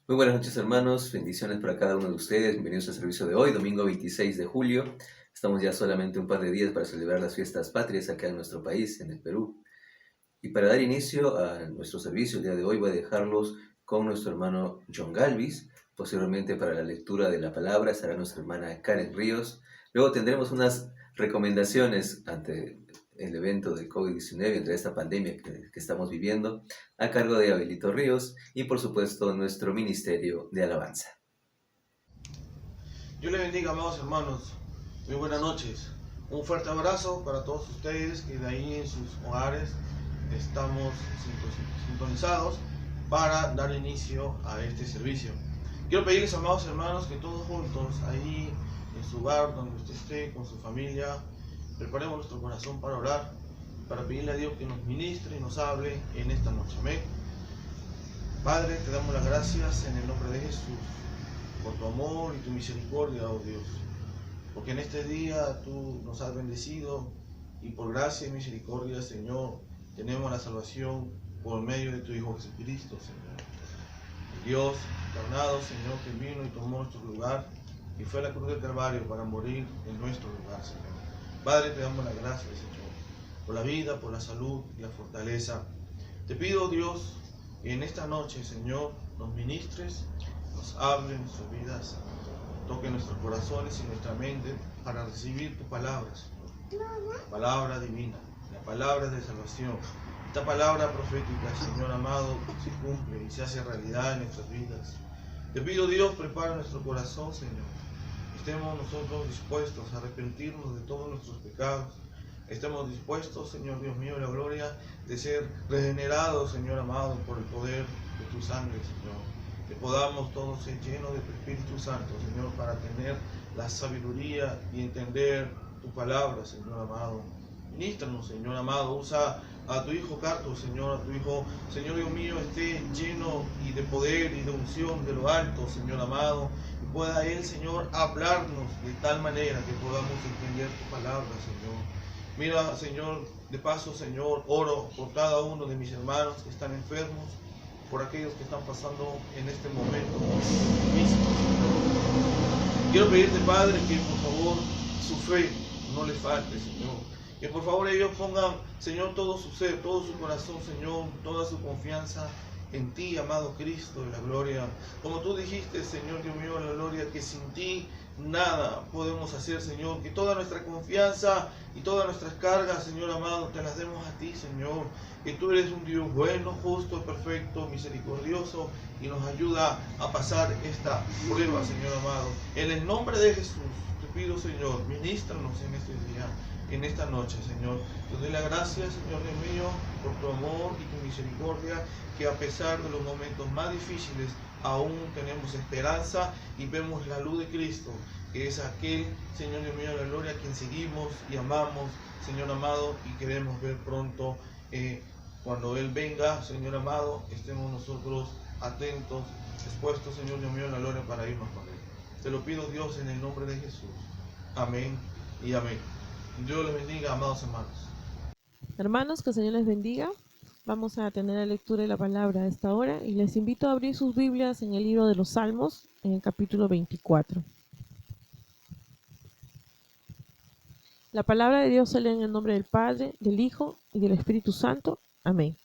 Muy buenas noches, hermanos. Bendiciones para cada uno de ustedes. Bienvenidos al servicio de hoy, domingo 26 de julio. Estamos ya solamente un par de días para celebrar las fiestas patrias acá en nuestro país, en el Perú. Y para dar inicio a nuestro servicio el día de hoy, voy a dejarlos con nuestro hermano John Galvis. Posteriormente, para la lectura de la palabra, estará nuestra hermana Karen Ríos. Luego tendremos unas recomendaciones ante el evento del COVID-19, entre esta pandemia que estamos viviendo, a cargo de Abelito Ríos y, por supuesto, nuestro ministerio de alabanza. Dios les bendiga, amados hermanos. Muy buenas noches. Un fuerte abrazo para todos ustedes que de ahí en sus hogares estamos sintonizados para dar inicio a este servicio. Quiero pedirles, amados hermanos, que todos juntos ahí en su hogar, donde usted esté con su familia, preparemos nuestro corazón para orar, para pedirle a Dios que nos ministre y nos hable en esta noche. Amén. Padre, te damos las gracias en el nombre de Jesús por tu amor y tu misericordia, oh Dios, porque en este día tú nos has bendecido y por gracia y misericordia, Señor, tenemos la salvación por medio de tu Hijo Jesucristo, Señor. El Dios encarnado, Señor, que vino y tomó nuestro lugar y fue a la cruz del Calvario para morir en nuestro lugar, Señor. Padre, te damos las gracias, Señor, por la vida, por la salud y la fortaleza. Te pido, Dios, que en esta noche, Señor, nos ministres, nos hable en nuestras vidas, toque nuestros corazones y nuestra mente para recibir tu palabra, Señor. La palabra divina, la palabra de salvación. Esta palabra profética, Señor amado, se cumple y se hace realidad en nuestras vidas. Te pido, Dios, prepara nuestro corazón, Señor. Estemos nosotros dispuestos a arrepentirnos de todos nuestros pecados. Estemos dispuestos, Señor Dios mío, la gloria de ser regenerados, Señor amado, por el poder de tu sangre, Señor. Que podamos todos ser llenos de tu Espíritu Santo, Señor, para tener la sabiduría y entender tu palabra, Señor amado. Ministranos, Señor amado. Usa a tu Hijo Carlos, Señor, a tu Hijo, Señor Dios mío, esté lleno y de poder y de unción de lo alto, Señor amado. Y pueda Él, Señor, hablarnos de tal manera que podamos entender tu palabra, Señor. Mira, Señor, de paso, Señor, oro por cada uno de mis hermanos que están enfermos, por aquellos que están pasando en este momento difícil, Señor. Quiero pedirte, Padre, que por favor su fe no le falte, Señor. Que por favor ellos pongan, Señor, todo su ser, todo su corazón, Señor, toda su confianza en ti, amado Cristo de la gloria. Como tú dijiste, Señor Dios mío, la gloria, que sin ti nada podemos hacer, Señor. Que toda nuestra confianza y todas nuestras cargas, Señor amado, te las demos a ti, Señor. Que tú eres un Dios bueno, justo, perfecto, misericordioso y nos ayuda a pasar esta prueba, Señor amado. En el nombre de Jesús te pido, Señor, ministranos en este día, en esta noche, Señor. Te doy la gracia, Señor Dios mío, por tu amor y tu misericordia, que a pesar de los momentos más difíciles, aún tenemos esperanza y vemos la luz de Cristo, que es aquel, Señor Dios mío, la gloria, a quien seguimos y amamos, Señor amado, y queremos ver pronto. Cuando Él venga, Señor amado, estemos nosotros atentos, expuestos, Señor Dios mío, en la gloria para irnos con Él. Te lo pido, Dios, en el nombre de Jesús. Amén y amén. Dios les bendiga, amados hermanos. Hermanos, que el Señor les bendiga. Vamos a tener la lectura de la palabra a esta hora y les invito a abrir sus Biblias en el libro de los Salmos, en el capítulo 24. La palabra de Dios se lee en el nombre del Padre, del Hijo y del Espíritu Santo. Amén.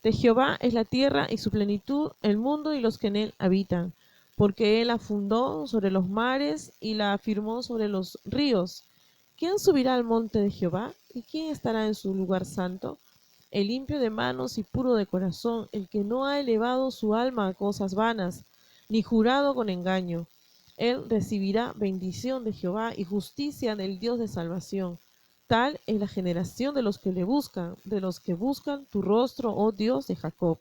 De Jehová es la tierra y su plenitud, el mundo y los que en él habitan, porque él la fundó sobre los mares y la afirmó sobre los ríos. ¿Quién subirá al monte de Jehová? ¿Y quién estará en su lugar santo? El limpio de manos y puro de corazón, el que no ha elevado su alma a cosas vanas, ni jurado con engaño. Él recibirá bendición de Jehová y justicia del Dios de salvación. Tal es la generación de los que le buscan, de los que buscan tu rostro, oh Dios de Jacob.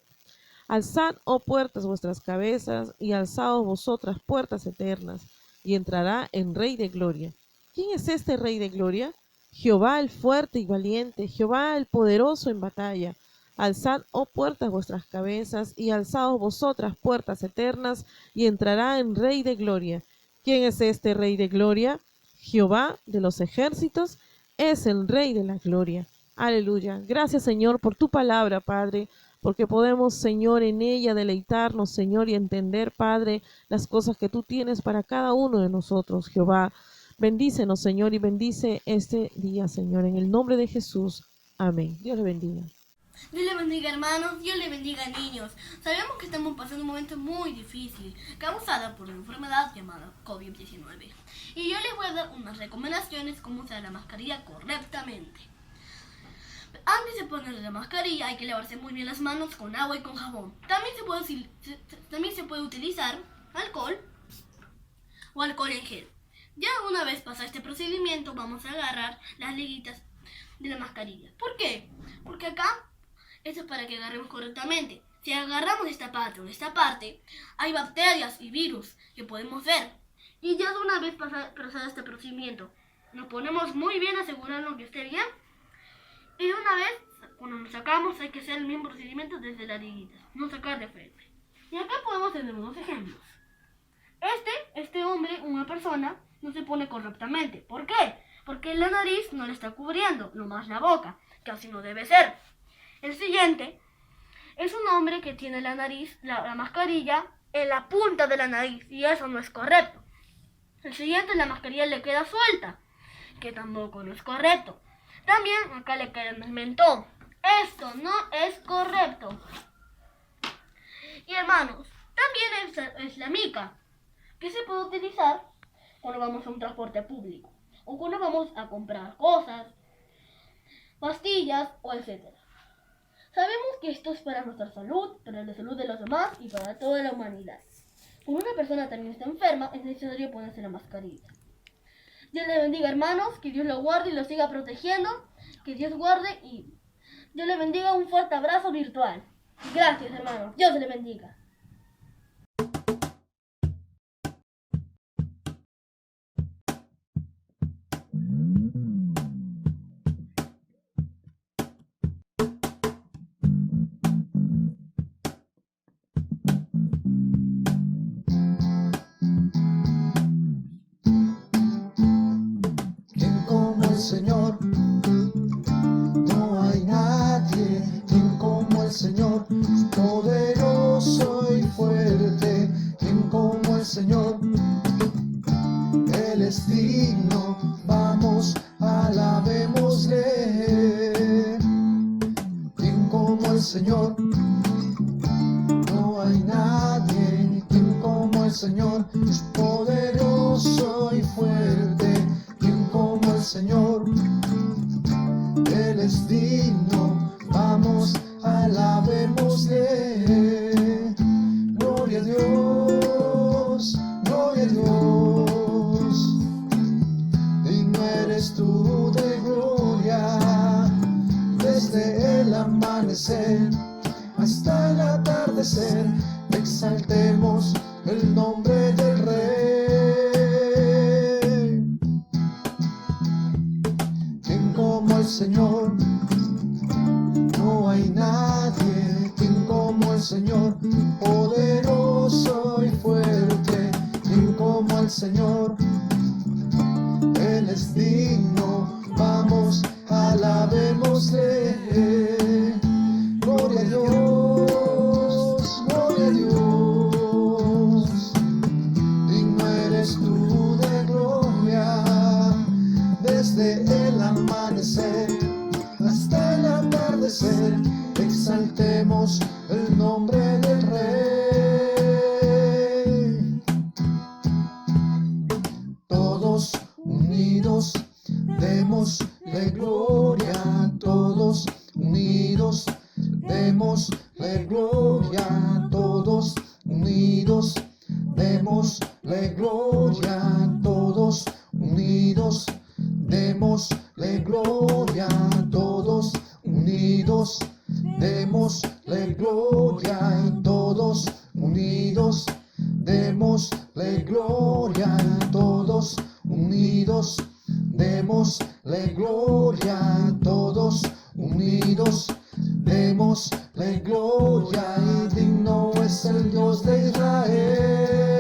Alzad, oh puertas, vuestras cabezas, y alzaos vosotras puertas eternas, y entrará en Rey de gloria. ¿Quién es este Rey de gloria? Jehová el fuerte y valiente, Jehová el poderoso en batalla. Alzad, oh puertas, vuestras cabezas, y alzaos vosotras puertas eternas, y entrará en Rey de gloria. ¿Quién es este Rey de gloria? Jehová de los ejércitos es el Rey de la gloria. Aleluya. Gracias, Señor, por tu palabra, Padre, porque podemos, Señor, en ella deleitarnos, Señor, y entender, Padre, las cosas que tú tienes para cada uno de nosotros, Jehová. Bendícenos, Señor, y bendice este día, Señor, en el nombre de Jesús. Amén. Dios le bendiga. Dios le bendiga, hermanos, Dios le bendiga, niños. Sabemos que estamos pasando un momento muy difícil, causada por una enfermedad llamada COVID-19. Y yo les voy a dar unas recomendaciones cómo usar la mascarilla correctamente. Antes de ponerle la mascarilla hay que lavarse muy bien las manos con agua y con jabón. También se puede utilizar alcohol o alcohol en gel. Ya una vez pasado este procedimiento vamos a agarrar las liguitas de la mascarilla. ¿Por qué? Porque acá esto es para que agarremos correctamente. Si agarramos esta parte o esta parte, hay bacterias y virus que podemos ver. Y ya de una vez pasado este procedimiento, nos ponemos muy bien, asegurarnos que esté bien. Y de una vez, cuando nos sacamos, hay que hacer el mismo procedimiento desde la liguita, no sacar de frente. Y acá podemos tener unos ejemplos. Este hombre, una persona, no se pone correctamente. ¿Por qué? Porque la nariz no le está cubriendo, nomás la boca, que así no debe ser. El siguiente es un hombre que tiene la nariz, la mascarilla, en la punta de la nariz, y eso no es correcto. El siguiente, la mascarilla le queda suelta, que tampoco no es correcto. También acá le queda en el mentón. Esto no es correcto. Y hermanos, también es la mica, que se puede utilizar cuando vamos a un transporte público o cuando vamos a comprar cosas, pastillas o etc. Sabemos que esto es para nuestra salud, para la salud de los demás y para toda la humanidad. Cuando una persona también está enferma, es necesario ponerse la mascarilla. Dios le bendiga, hermanos, que Dios lo guarde y lo siga protegiendo, que Dios guarde y Dios le bendiga. Un fuerte abrazo virtual. Gracias, hermanos. Dios le bendiga. Señor, no hay nadie quien como el Señor, poderoso y fuerte, quien como el Señor, Él es digno, vamos, alabémosle, quien como el Señor, no hay nadie quien como el Señor, poderoso y fuerte, como el Señor, Él es digno, vamos, alabémosle. Gloria a Dios, gloria a Dios. Digno eres tú de gloria, desde el amanecer hasta el atardecer, exaltemos el nombre del Rey. Como el Señor, no hay nadie quien como el Señor, poderoso y fuerte, quien como el Señor, Él es digno, vamos, alabémosle. Gloria a Dios, gloria a Dios, digno eres tú de gloria, desde el amanecer hasta el atardecer, exaltemos el nombre del Rey. Todos unidos démosle gloria, todos unidos démosle gloria, todos unidos démosle gloria, todos unidos démosle gloria, todos unidos démosle gloria, y todos unidos démosle gloria, todos unidos démosle gloria, todos unidos démosle gloria, y digno es el Dios de Israel.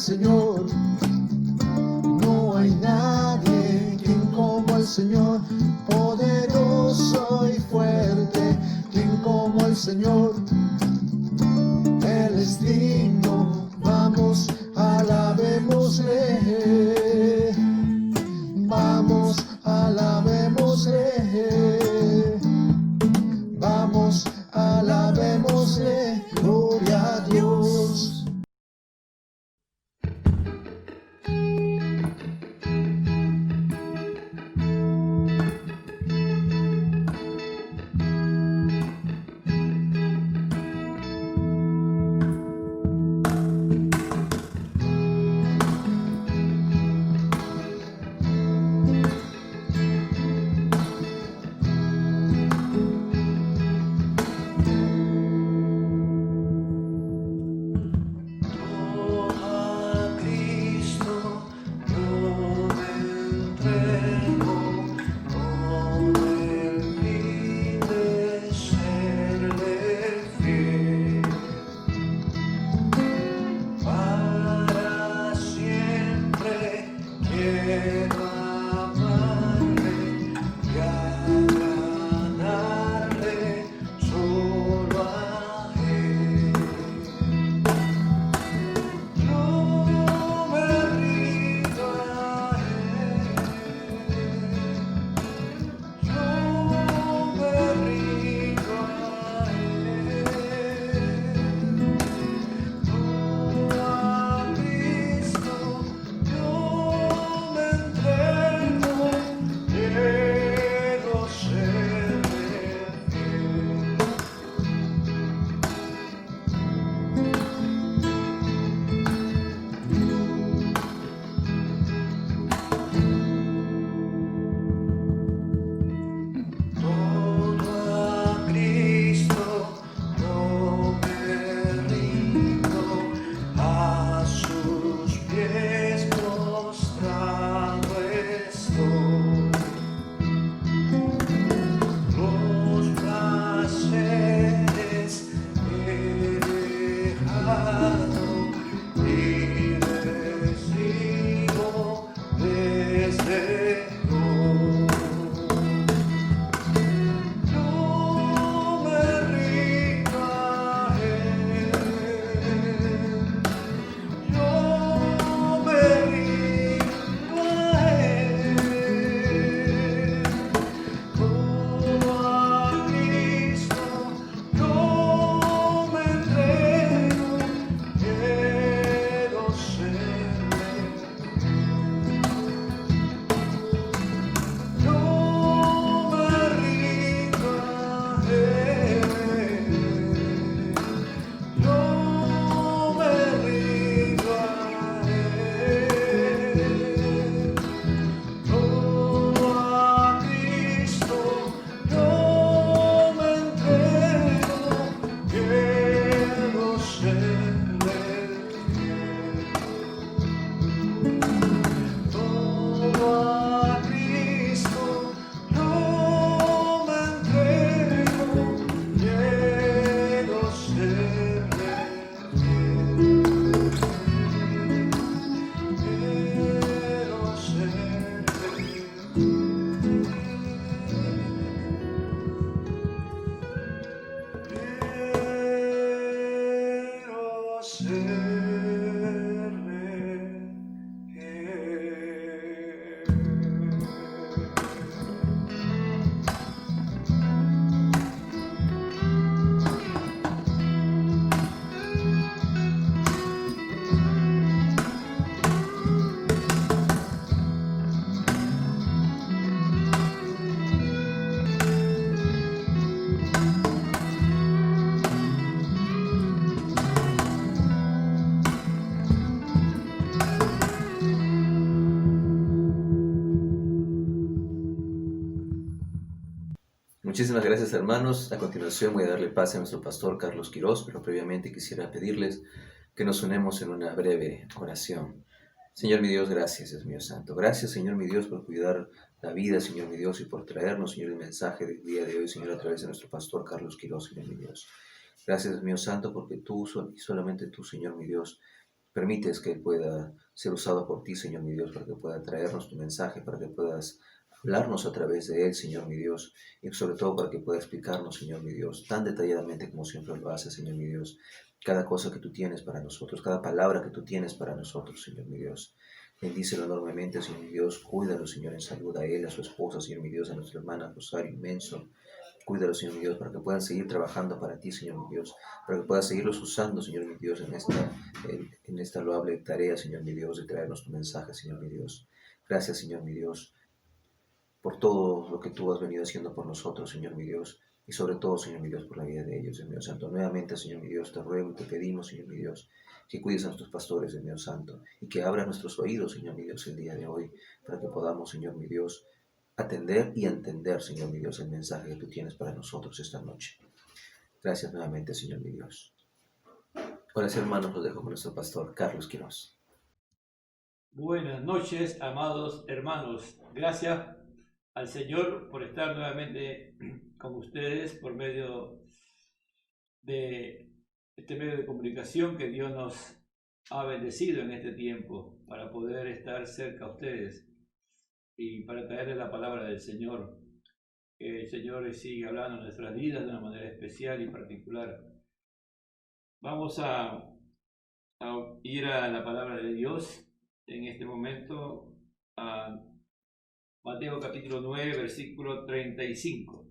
Señor. No hay nadie quien como el Señor, poderoso y fuerte, quien como el Señor. Él es digno, vamos, alabémosle. Vamos, alabémosle. Vamos, alabémosle. Gloria a Dios. Muchísimas gracias, hermanos. A continuación voy a darle pase a nuestro pastor Carlos Quirós, pero previamente quisiera pedirles que nos unamos en una breve oración. Señor mi Dios, gracias, Dios mío santo. Gracias, Señor mi Dios, por cuidar la vida, Señor mi Dios, y por traernos, Señor, el mensaje del día de hoy, Señor, a través de nuestro pastor Carlos Quirós, Señor mi Dios. Gracias, Dios mío santo, porque tú y solamente tú, Señor mi Dios, permites que él pueda ser usado por ti, Señor mi Dios, para que pueda traernos tu mensaje, para que puedas hablarnos a través de él, Señor mi Dios, y sobre todo para que pueda explicarnos, Señor mi Dios, tan detalladamente como siempre lo hace, Señor mi Dios, cada cosa que tú tienes para nosotros, cada palabra que tú tienes para nosotros, Señor mi Dios. Bendícelo enormemente, Señor mi Dios, cuídalo, Señor, en salud a él, a su esposa, Señor mi Dios, a nuestra hermana Rosario Inmenso. Cuídalo, Señor mi Dios, para que puedan seguir trabajando para ti, Señor mi Dios, para que puedas seguirlos usando, Señor mi Dios, en esta loable tarea, Señor mi Dios, de traernos tu mensaje, Señor mi Dios. Gracias, Señor mi Dios, por todo lo que tú has venido haciendo por nosotros, Señor mi Dios, y sobre todo, Señor mi Dios, por la vida de ellos, Dios mío santo. Nuevamente, Señor mi Dios, te ruego y te pedimos, Señor mi Dios, que cuides a nuestros pastores, Dios mío santo, y que abras nuestros oídos, Señor mi Dios, el día de hoy, para que podamos, Señor mi Dios, atender y entender, Señor mi Dios, el mensaje que tú tienes para nosotros esta noche. Gracias nuevamente, Señor mi Dios. Ahora, hermanos, los dejo con nuestro pastor Carlos Quiroz. Buenas noches, amados hermanos. Gracias al Señor por estar nuevamente con ustedes por medio de este medio de comunicación que Dios nos ha bendecido en este tiempo para poder estar cerca a ustedes y para traerles la palabra del Señor. Que el Señor siga hablando en nuestras vidas de una manera especial y particular. Vamos a ir a la palabra de Dios en este momento, a Mateo capítulo 9, versículo 35.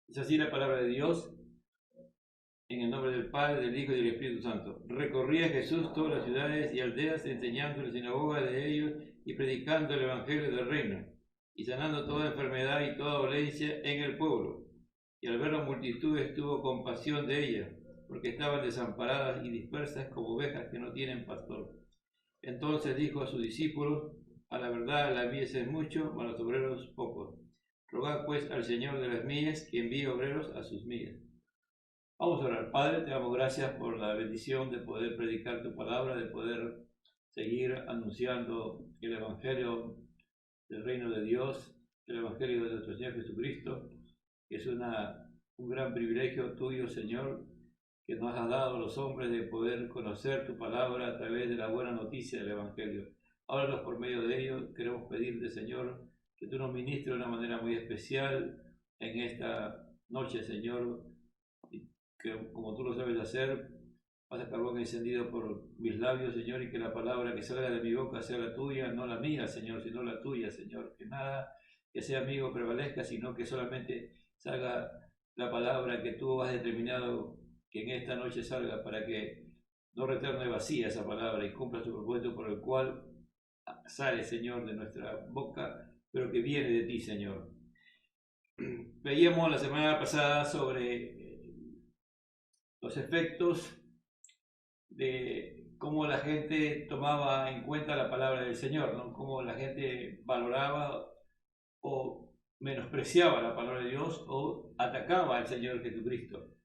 Es así la palabra de Dios, en el nombre del Padre, del Hijo y del Espíritu Santo. Recorría Jesús todas las ciudades y aldeas, enseñando en la sinagoga de ellos y predicando el evangelio del reino, y sanando toda enfermedad y toda dolencia en el pueblo. Y al ver la multitud tuvo compasión de ellas, porque estaban desamparadas y dispersas como ovejas que no tienen pastor. Entonces dijo a sus discípulos: a la verdad la mies es mucho, mas los obreros pocos. Rogad pues al Señor de las mies que envíe obreros a sus mies. Vamos a orar. Padre, te damos gracias por la bendición de poder predicar tu palabra, de poder seguir anunciando el evangelio del reino de Dios, el evangelio de nuestro Señor Jesucristo, que es un gran privilegio tuyo, Señor, que nos has dado a los hombres de poder conocer tu palabra a través de la buena noticia del evangelio. Háblanos por medio de ello. Queremos pedirte, Señor, que tú nos ministres de una manera muy especial en esta noche, Señor, y que como tú lo sabes hacer, pasa carbón encendido por mis labios, Señor, y que la palabra que salga de mi boca sea la tuya, no la mía, Señor, sino la tuya, Señor. Que nada que sea mío prevalezca, sino que solamente salga la palabra que tú has determinado que en esta noche salga, para que no retorne vacía esa palabra y cumpla su propósito por el cual sale, Señor, de nuestra boca, pero que viene de ti, Señor. Veíamos la semana pasada sobre los efectos de cómo la gente tomaba en cuenta la palabra del Señor, ¿no? Cómo la gente valoraba o menospreciaba la palabra de Dios o atacaba al Señor Jesucristo.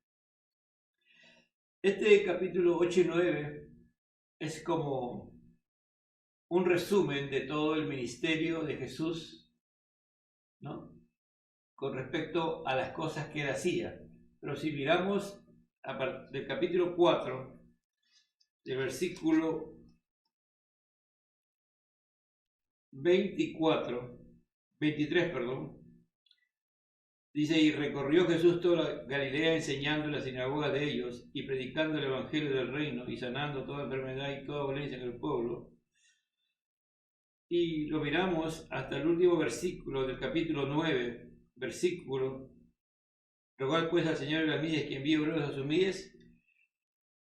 Este capítulo 8 y 9 es como un resumen de todo el ministerio de Jesús, ¿no?, con respecto a las cosas que él hacía. Pero si miramos del capítulo 4, del versículo 23, dice: y recorrió Jesús toda Galilea, enseñando en la sinagoga de ellos y predicando el evangelio del reino y sanando toda enfermedad y toda dolencia en el pueblo. Y lo miramos hasta el último versículo del capítulo 9, versículo: rogad pues al Señor de las mies que envíe obreros a sus mies.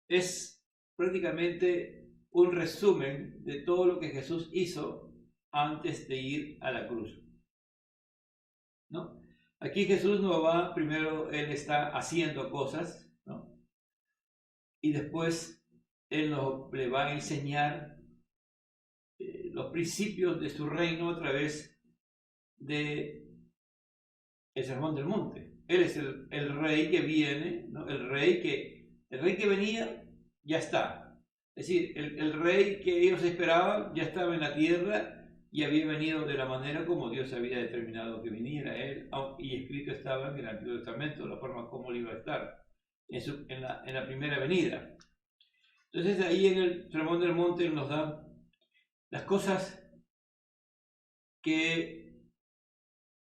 Es prácticamente un resumen de todo lo que Jesús hizo antes de ir a la cruz, ¿no? Aquí Jesús no va, primero él está haciendo cosas, ¿no?, y después él le va a enseñar los principios de su reino a través de el Sermón del Monte. Él es el rey que viene, ¿no?, el rey que venía ya está. Es decir, el rey que ellos esperaban ya estaba en la tierra y había venido de la manera como Dios había determinado que viniera él, y escrito estaba en el Antiguo Testamento la forma como él iba a estar en la primera venida. Entonces ahí en el Sermón del Monte nos da las cosas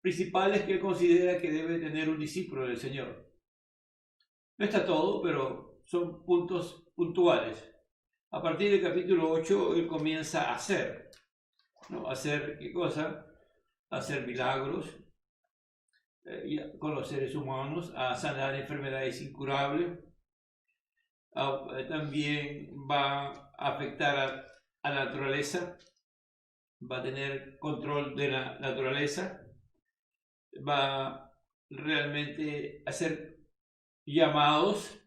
principales que él considera que debe tener un discípulo del Señor. No está todo, pero son puntos puntuales. A partir del capítulo 8, él comienza a hacer. ¿No? ¿Hacer qué cosa? Hacer milagros con los seres humanos, a sanar enfermedades incurables. También va a afectar a la naturaleza, va a tener control de la naturaleza, va realmente a hacer llamados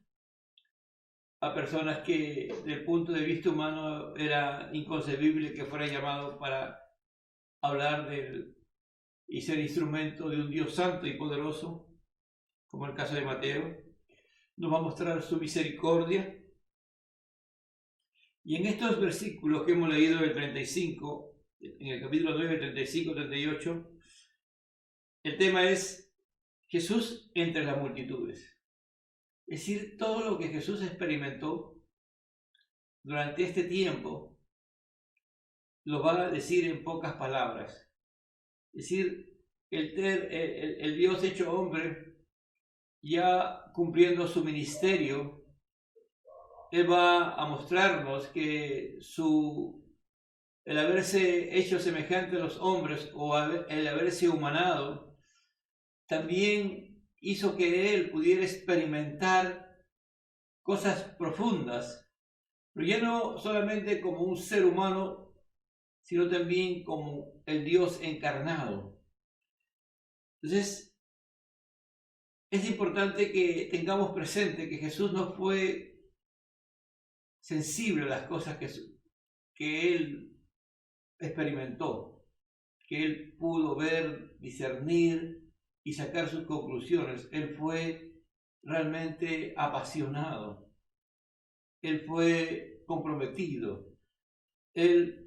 a personas que desde el punto de vista humano era inconcebible que fuera llamado para hablar y ser instrumento de un Dios santo y poderoso, como el caso de Mateo. Nos va a mostrar su misericordia. Y en estos versículos que hemos leído del 35, en el capítulo 9, 35, 38, el tema es Jesús entre las multitudes. Es decir, todo lo que Jesús experimentó durante este tiempo lo va a decir en pocas palabras. Es decir, el Dios hecho hombre, ya cumpliendo su ministerio, Él va a mostrarnos que el haberse hecho semejante a los hombres o el haberse humanado, también hizo que Él pudiera experimentar cosas profundas, pero ya no solamente como un ser humano, sino también como el Dios encarnado. Entonces, es importante que tengamos presente que Jesús no fue sensible a las cosas que Él experimentó, que Él pudo ver, discernir y sacar sus conclusiones. Él fue realmente apasionado, Él fue comprometido, Él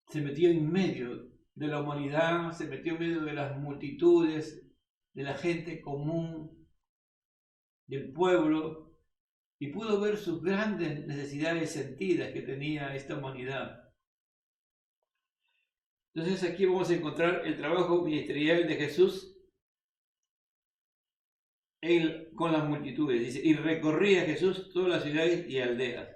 se metió en medio de la humanidad, se metió en medio de las multitudes, de la gente común, del pueblo, y pudo ver sus grandes necesidades sentidas que tenía esta humanidad. Entonces aquí vamos a encontrar el trabajo ministerial de Jesús con las multitudes. Dice, y recorría Jesús todas las ciudades y aldeas.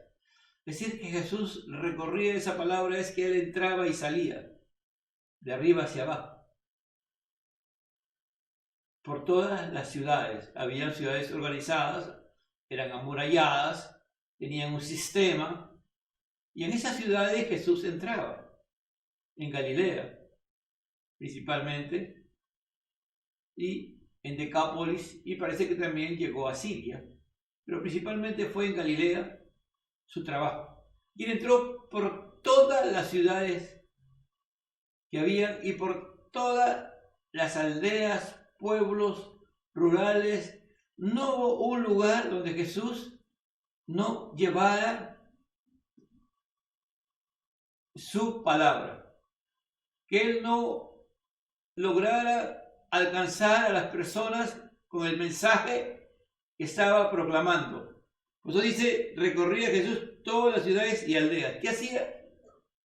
Decir que Jesús recorría, esa palabra es que Él entraba y salía, de arriba hacia abajo, por todas las ciudades. Habían ciudades organizadas, eran amuralladas, tenían un sistema, y en esas ciudades Jesús entraba, en Galilea principalmente, y en Decápolis, y parece que también llegó a Siria, pero principalmente fue en Galilea su trabajo. Y él entró por todas las ciudades que había y por todas las aldeas, pueblos rurales. No hubo un lugar donde Jesús no llevara su palabra, que Él no lograra alcanzar a las personas con el mensaje que estaba proclamando. Por eso dice, recorría Jesús todas las ciudades y aldeas. ¿Qué hacía?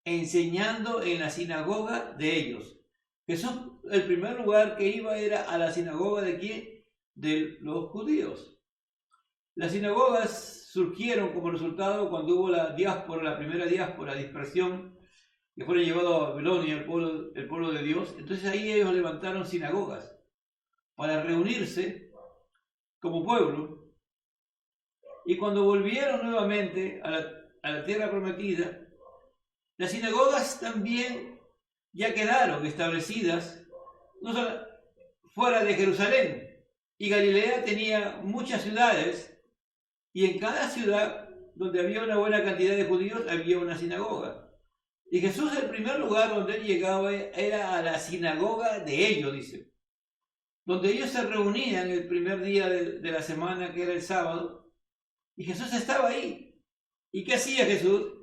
Enseñando en la sinagoga de ellos. Jesús, el primer lugar que iba era a la sinagoga ¿de quién? De los judíos. Las sinagogas surgieron como resultado cuando hubo la primera diáspora, dispersión, que fueron llevados a Babilonia, el pueblo de Dios. Entonces ahí ellos levantaron sinagogas para reunirse como pueblo. Y cuando volvieron nuevamente a la tierra prometida, las sinagogas también ya quedaron establecidas no solo fuera de Jerusalén. Y Galilea tenía muchas ciudades, y en cada ciudad donde había una buena cantidad de judíos había una sinagoga. Y Jesús, el primer lugar donde él llegaba era a la sinagoga de ellos, dice, donde ellos se reunían el primer día de la semana, que era el sábado, y Jesús estaba ahí. ¿Y qué hacía Jesús?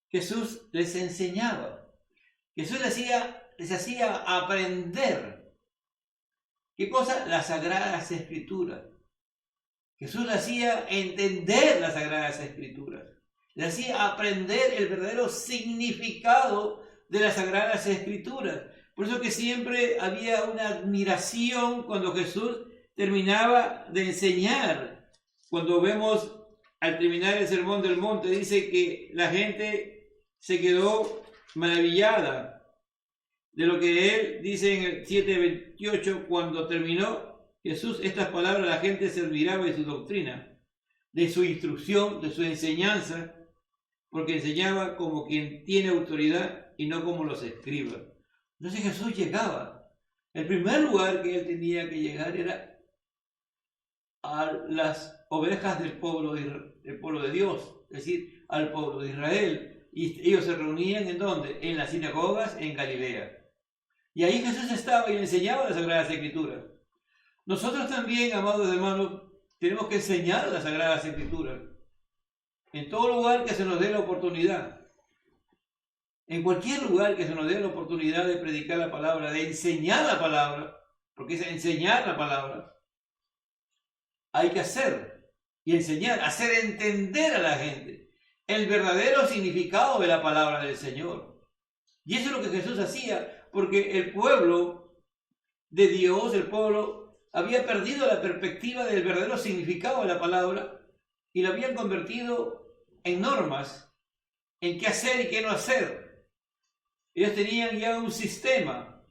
Jesús les enseñaba. Jesús les hacía aprender. ¿Qué cosa? Las Sagradas Escrituras. Jesús les hacía entender las Sagradas Escrituras. les hacía aprender el verdadero significado de las Sagradas Escrituras. Por eso que siempre había una admiración cuando Jesús terminaba de enseñar. Cuando vemos al terminar el Sermón del Monte, dice que la gente se quedó maravillada de lo que él dice en el 7:28. Cuando terminó Jesús estas palabras, la gente se admiraba de su doctrina, de su instrucción, de su enseñanza, porque enseñaba como quien tiene autoridad y no como los escribas. Entonces Jesús llegaba. El primer lugar que él tenía que llegar era a las ovejas del pueblo de Dios, es decir, al pueblo de Israel. Y ellos se reunían ¿en dónde? En las sinagogas en Galilea. Y ahí Jesús estaba y enseñaba las Sagradas Escrituras. Nosotros también, amados hermanos, tenemos que enseñar las Sagradas Escrituras en todo lugar que se nos dé la oportunidad. En cualquier lugar que se nos dé la oportunidad de predicar la palabra, de enseñar la palabra, porque es enseñar la palabra, hay que hacer y enseñar, hacer entender a la gente el verdadero significado de la palabra del Señor. Y eso es lo que Jesús hacía, porque el pueblo de Dios, el pueblo, había perdido la perspectiva del verdadero significado de la palabra y la habían convertido en normas, en qué hacer y qué no hacer. Ellos tenían ya un sistema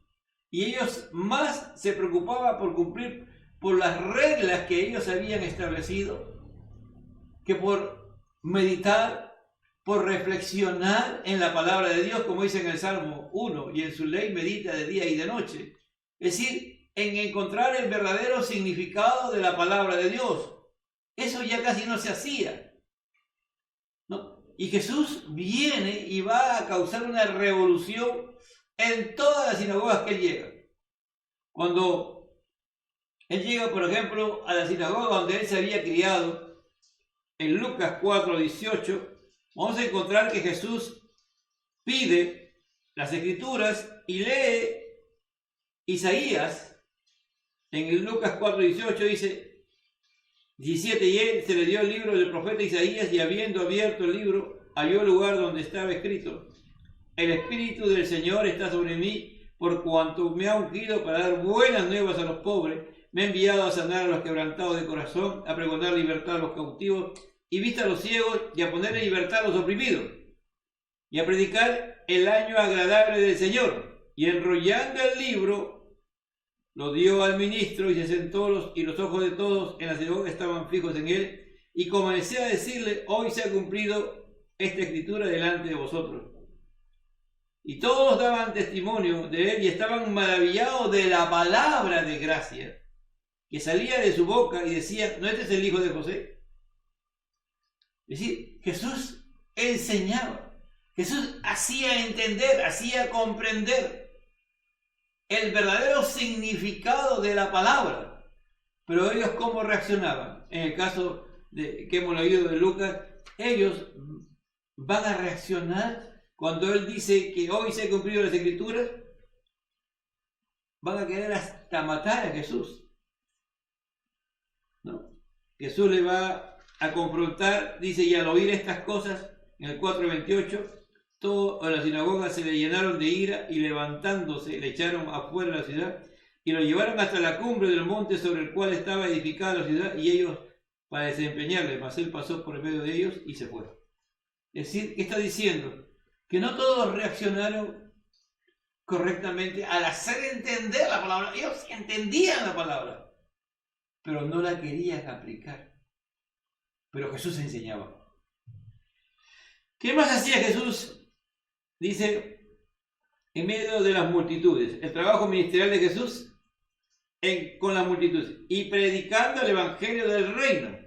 y ellos más se preocupaban por cumplir por las reglas que ellos habían establecido que por meditar, por reflexionar en la palabra de Dios, como dice en el Salmo 1, y en su ley medita de día y de noche. Es decir, en encontrar el verdadero significado de la palabra de Dios. Eso ya casi no se hacía, ¿no? Y Jesús viene y va a causar una revolución en todas las sinagogas que él llega. Cuando él llega, por ejemplo, a la sinagoga donde él se había criado, en Lucas 4:18, vamos a encontrar que Jesús pide las Escrituras y lee Isaías. En el Lucas 4:18 dice 17, y él se le dio el libro del profeta Isaías, y habiendo abierto el libro, halló el lugar donde estaba escrito: el Espíritu del Señor está sobre mí, por cuanto me ha ungido para dar buenas nuevas a los pobres, me ha enviado a sanar a los quebrantados de corazón, a pregonar libertad a los cautivos, y vista a los ciegos, y a poner en libertad a los oprimidos, y a predicar el año agradable del Señor. Y enrollando el libro, lo dio al ministro, y se sentó, y los ojos de todos en la sinagoga estaban fijos en él, y comencé a decirle: hoy se ha cumplido esta escritura delante de vosotros. Y todos daban testimonio de él y estaban maravillados de la palabra de gracia que salía de su boca, y decían: ¿no este es el hijo de José? Es decir, Jesús enseñaba, Jesús hacía entender, hacía comprender el verdadero significado de la palabra. Pero ellos, ¿cómo reaccionaban? En el caso que hemos leído de Lucas, ellos van a reaccionar cuando él dice que hoy se han cumplido las Escrituras. Van a querer hasta matar a Jesús, ¿no? Jesús le va a confrontar, dice: y al oír estas cosas, en el 4:28, todos en la sinagoga se le llenaron de ira, y levantándose le echaron afuera de la ciudad y lo llevaron hasta la cumbre del monte sobre el cual estaba edificada la ciudad, y ellos para desempeñarle, mas él pasó por el medio de ellos y se fue. Es decir, ¿qué está diciendo? Que no todos reaccionaron correctamente al hacer entender la palabra. Ellos entendían la palabra, pero no la querían aplicar. Pero Jesús enseñaba. ¿Qué más hacía Jesús? Dice, en medio de las multitudes, el trabajo ministerial de Jesús con las multitudes, y predicando el evangelio del reino,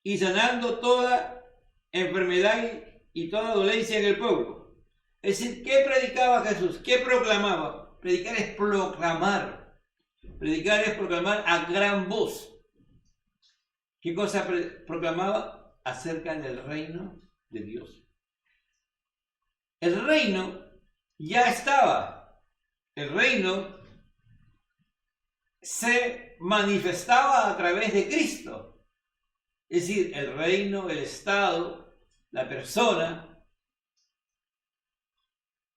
y sanando toda enfermedad y toda dolencia en el pueblo. Es decir, ¿qué predicaba Jesús? ¿Qué proclamaba? Predicar es proclamar. Predicar es proclamar a gran voz. ¿Qué cosa proclamaba? Acerca del reino de Dios. El reino ya estaba. El reino se manifestaba a través de Cristo. Es decir, el reino, el Estado, la persona,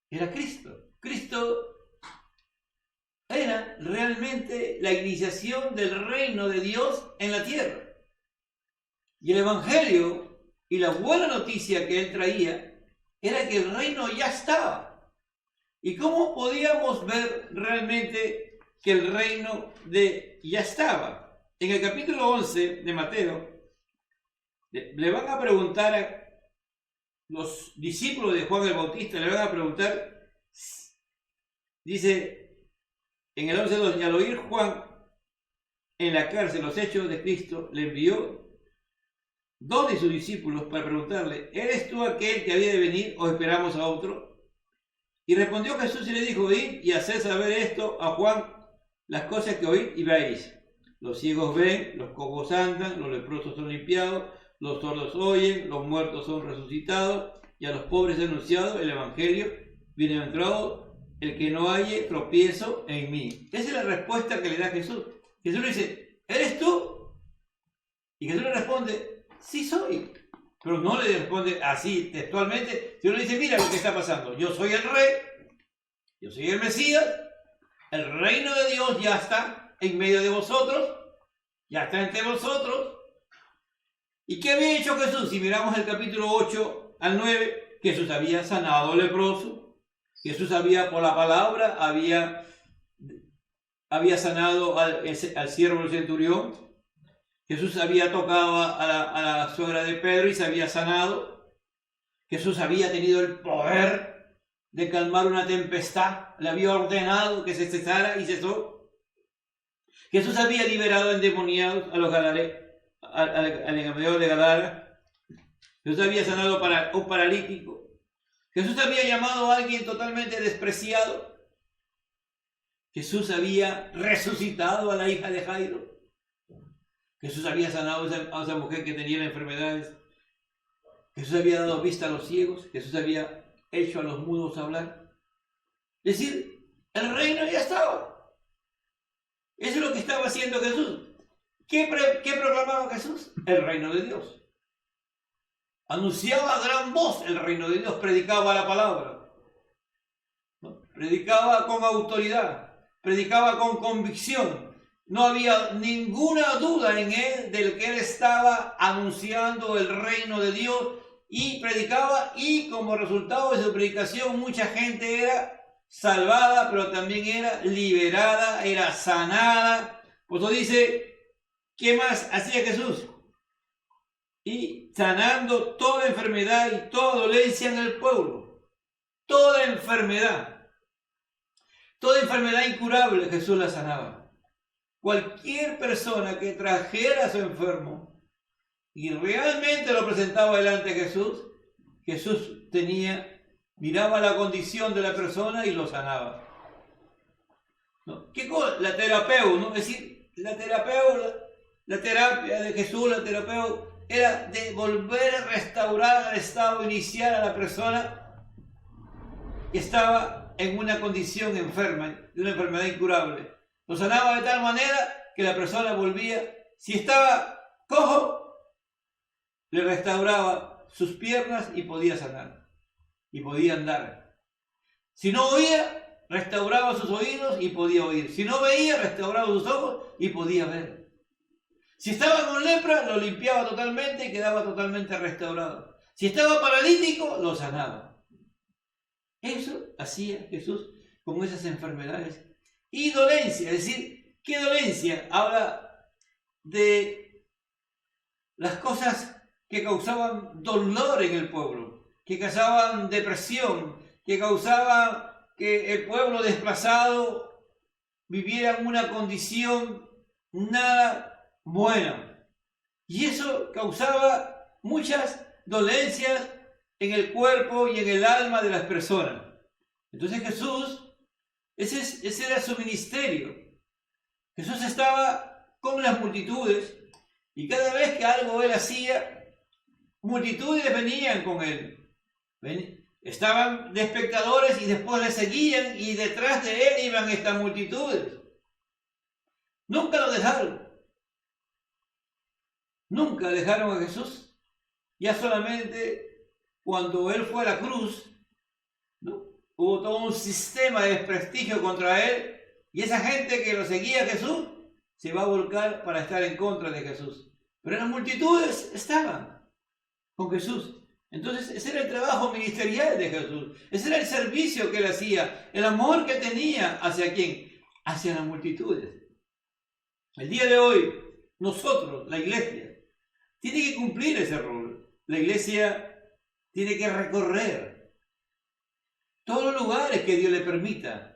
era Cristo. Cristo era realmente la iniciación del reino de Dios en la tierra. Y el Evangelio y la buena noticia que él traía era que el reino ya estaba. ¿Y cómo podíamos ver realmente que el reino ya estaba? En el capítulo 11 de Mateo, le van a preguntar a los discípulos de Juan el Bautista, le van a preguntar, dice en el 11:2, y al oír Juan en la cárcel los hechos de Cristo, le envió 2 de sus discípulos para preguntarle, ¿eres tú aquel que había de venir o esperamos a otro? Y respondió Jesús y le dijo, id y haced saber esto a Juan, las cosas que oíd y veis. Los ciegos ven, los cojos andan, los leprosos son limpiados, los sordos oyen, los muertos son resucitados, y a los pobres anunciado el Evangelio. Bienaventurado el que no halle tropiezo en mí. Esa es la respuesta que le da Jesús. Jesús le dice, ¿eres tú? Y Jesús le responde, sí soy. Pero no le responde así textualmente, sino le dice, mira lo que está pasando. Yo soy el rey, yo soy el Mesías, el reino de Dios ya está en medio de vosotros, ya está entre vosotros. ¿Y qué había hecho Jesús? Si miramos el capítulo 8 al 9, Jesús había sanado al leproso, Jesús había, por la palabra, había sanado al siervo del centurión, Jesús había tocado a la suegra de Pedro y se había sanado, Jesús había tenido el poder de calmar una tempestad, le había ordenado que se cesara y cesó. Jesús había liberado endemoniados a los al endemoniado de Gadara. Jesús había sanado a un paralítico. Jesús había llamado a alguien totalmente despreciado. Jesús había resucitado a la hija de Jairo. Jesús había sanado a esa mujer que tenía enfermedades. Jesús había dado vista a los ciegos. Jesús había hecho a los mudos hablar. Es decir, el reino ya estaba. Eso es lo que estaba haciendo Jesús. ¿Qué proclamaba Jesús? El reino de Dios. Anunciaba a gran voz el reino de Dios, predicaba la palabra, ¿no? Predicaba con autoridad, predicaba con convicción. No había ninguna duda en él del que él estaba anunciando el reino de Dios y predicaba, y como resultado de su predicación mucha gente era salvada, pero también era liberada, era sanada. Por eso dice, ¿qué más hacía Jesús? Y sanando toda enfermedad y toda dolencia en el pueblo. Toda enfermedad incurable Jesús la sanaba. Cualquier persona que trajera a su enfermo y realmente lo presentaba delante de Jesús, Jesús miraba la condición de la persona y lo sanaba. ¿No? ¿Qué cosa? La terapeuta, ¿no? Es decir, la terapia de Jesús, la terapeuta, era de volver a restaurar al estado inicial a la persona que estaba en una condición enferma, de una enfermedad incurable. Lo sanaba de tal manera que la persona volvía, si estaba cojo, le restauraba sus piernas y podía sanar, y podía andar. Si no oía, restauraba sus oídos y podía oír. Si no veía, restauraba sus ojos y podía ver. Si estaba con lepra, lo limpiaba totalmente y quedaba totalmente restaurado. Si estaba paralítico, lo sanaba. Eso hacía Jesús con esas enfermedades. Y dolencia, es decir, ¿qué dolencia? Habla de las cosas que causaban dolor en el pueblo, que causaban depresión, que causaban que el pueblo desplazado viviera en una condición nada buena. Y eso causaba muchas dolencias en el cuerpo y en el alma de las personas. Entonces Jesús, ese era su ministerio. Jesús estaba con las multitudes y cada vez que algo él hacía, multitudes venían con él. Estaban de espectadores y después le seguían y detrás de él iban estas multitudes. Nunca lo dejaron. Nunca dejaron a Jesús. Ya solamente cuando Él fue a la cruz, ¿no?, hubo todo un sistema de desprestigio contra Él, y esa gente que lo seguía a Jesús se va a volcar para estar en contra de Jesús. Pero las multitudes estaban con Jesús. Entonces ese era el trabajo ministerial de Jesús. Ese era el servicio que Él hacía, el amor que tenía hacia ¿quién? Hacia las multitudes. El día de hoy, nosotros, la iglesia, tiene que cumplir ese rol. La iglesia tiene que recorrer todos los lugares que Dios le permita.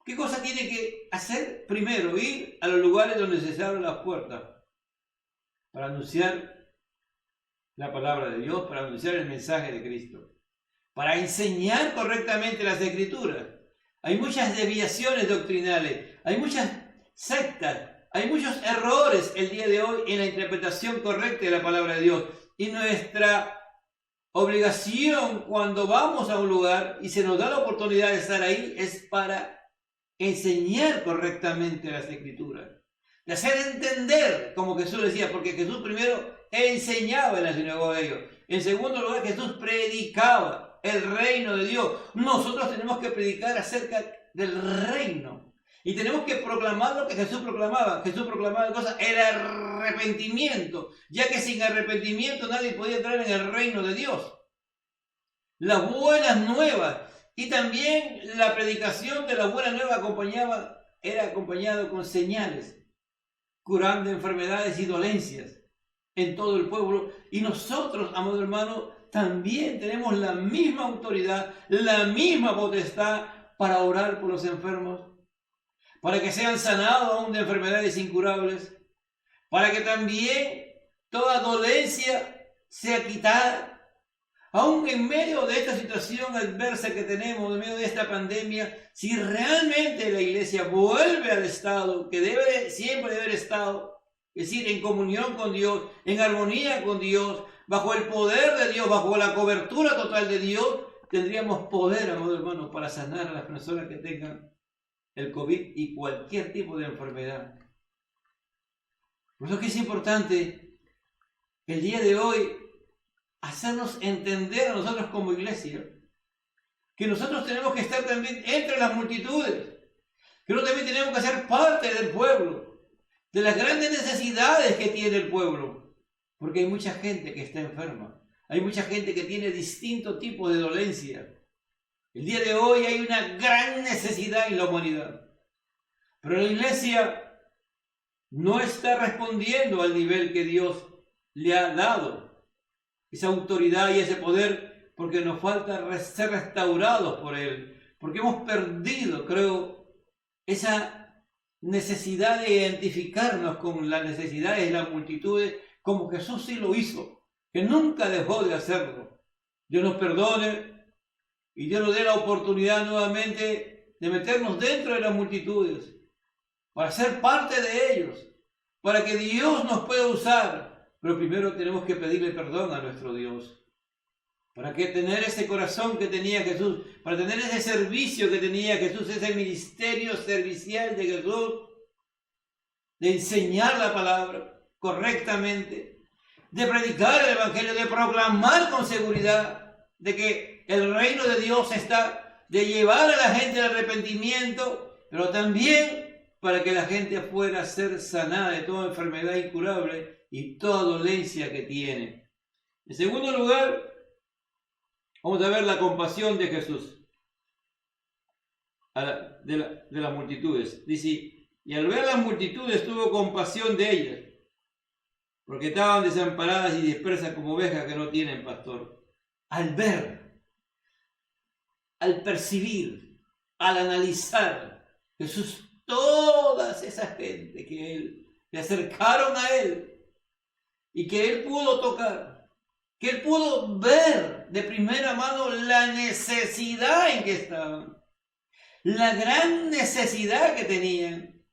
¿Qué cosa tiene que hacer? Primero, ir a los lugares donde se abren las puertas para anunciar la palabra de Dios, para anunciar el mensaje de Cristo, para enseñar correctamente las Escrituras. Hay muchas desviaciones doctrinales, hay muchas sectas, hay muchos errores el día de hoy en la interpretación correcta de la palabra de Dios. Y nuestra obligación cuando vamos a un lugar y se nos da la oportunidad de estar ahí es para enseñar correctamente las Escrituras, de hacer entender, como Jesús decía, porque Jesús primero enseñaba en la sinagoga de ellos. En segundo lugar, Jesús predicaba el reino de Dios. Nosotros tenemos que predicar acerca del reino y tenemos que proclamar lo que Jesús proclamaba. Jesús proclamaba cosas, el arrepentimiento, ya que sin arrepentimiento nadie podía entrar en el reino de Dios. Las buenas nuevas. Y también la predicación de la buena nueva era acompañado con señales, curando enfermedades y dolencias en todo el pueblo. Y nosotros, amados hermanos, también tenemos la misma autoridad, la misma potestad para orar por los enfermos, para que sean sanados aún de enfermedades incurables, para que también toda dolencia sea quitada. Aún en medio de esta situación adversa que tenemos, en medio de esta pandemia, si realmente la iglesia vuelve al estado que siempre debe haber estado, es decir, en comunión con Dios, en armonía con Dios, bajo el poder de Dios, bajo la cobertura total de Dios, tendríamos poder, amados hermanos, para sanar a las personas que tengan el COVID y cualquier tipo de enfermedad. Por eso que es importante el día de hoy hacernos entender a nosotros como iglesia que nosotros tenemos que estar también entre las multitudes, que nosotros también tenemos que ser parte del pueblo, de las grandes necesidades que tiene el pueblo, porque hay mucha gente que está enferma, hay mucha gente que tiene distintos tipos de dolencia. El día de hoy hay una gran necesidad en la humanidad, pero la iglesia no está respondiendo al nivel que Dios le ha dado, esa autoridad y ese poder, porque nos falta ser restaurados por Él, porque hemos perdido, creo, esa necesidad de identificarnos con las necesidades de las multitudes, como Jesús sí lo hizo, que nunca dejó de hacerlo. Dios nos perdone y Dios nos dé la oportunidad nuevamente de meternos dentro de las multitudes, para ser parte de ellos, para que Dios nos pueda usar. Pero primero tenemos que pedirle perdón a nuestro Dios. Para que tener ese corazón que tenía Jesús, para tener ese servicio que tenía Jesús, ese ministerio servicial de Jesús, de enseñar la palabra correctamente, de predicar el evangelio, de proclamar con seguridad de que el reino de Dios está, de llevar a la gente al arrepentimiento, pero también para que la gente pueda ser sanada de toda enfermedad incurable y toda dolencia que tiene. En segundo lugar, vamos a ver la compasión de Jesús de las multitudes. Dice, y al ver las multitudes tuvo compasión de ellas, porque estaban desamparadas y dispersas como ovejas que no tienen pastor. Al ver, al percibir, al analizar, Jesús, todas esas gente que le acercaron a Él, y que Él pudo tocar, que Él pudo ver de primera mano la necesidad en que estaban, la gran necesidad que tenían.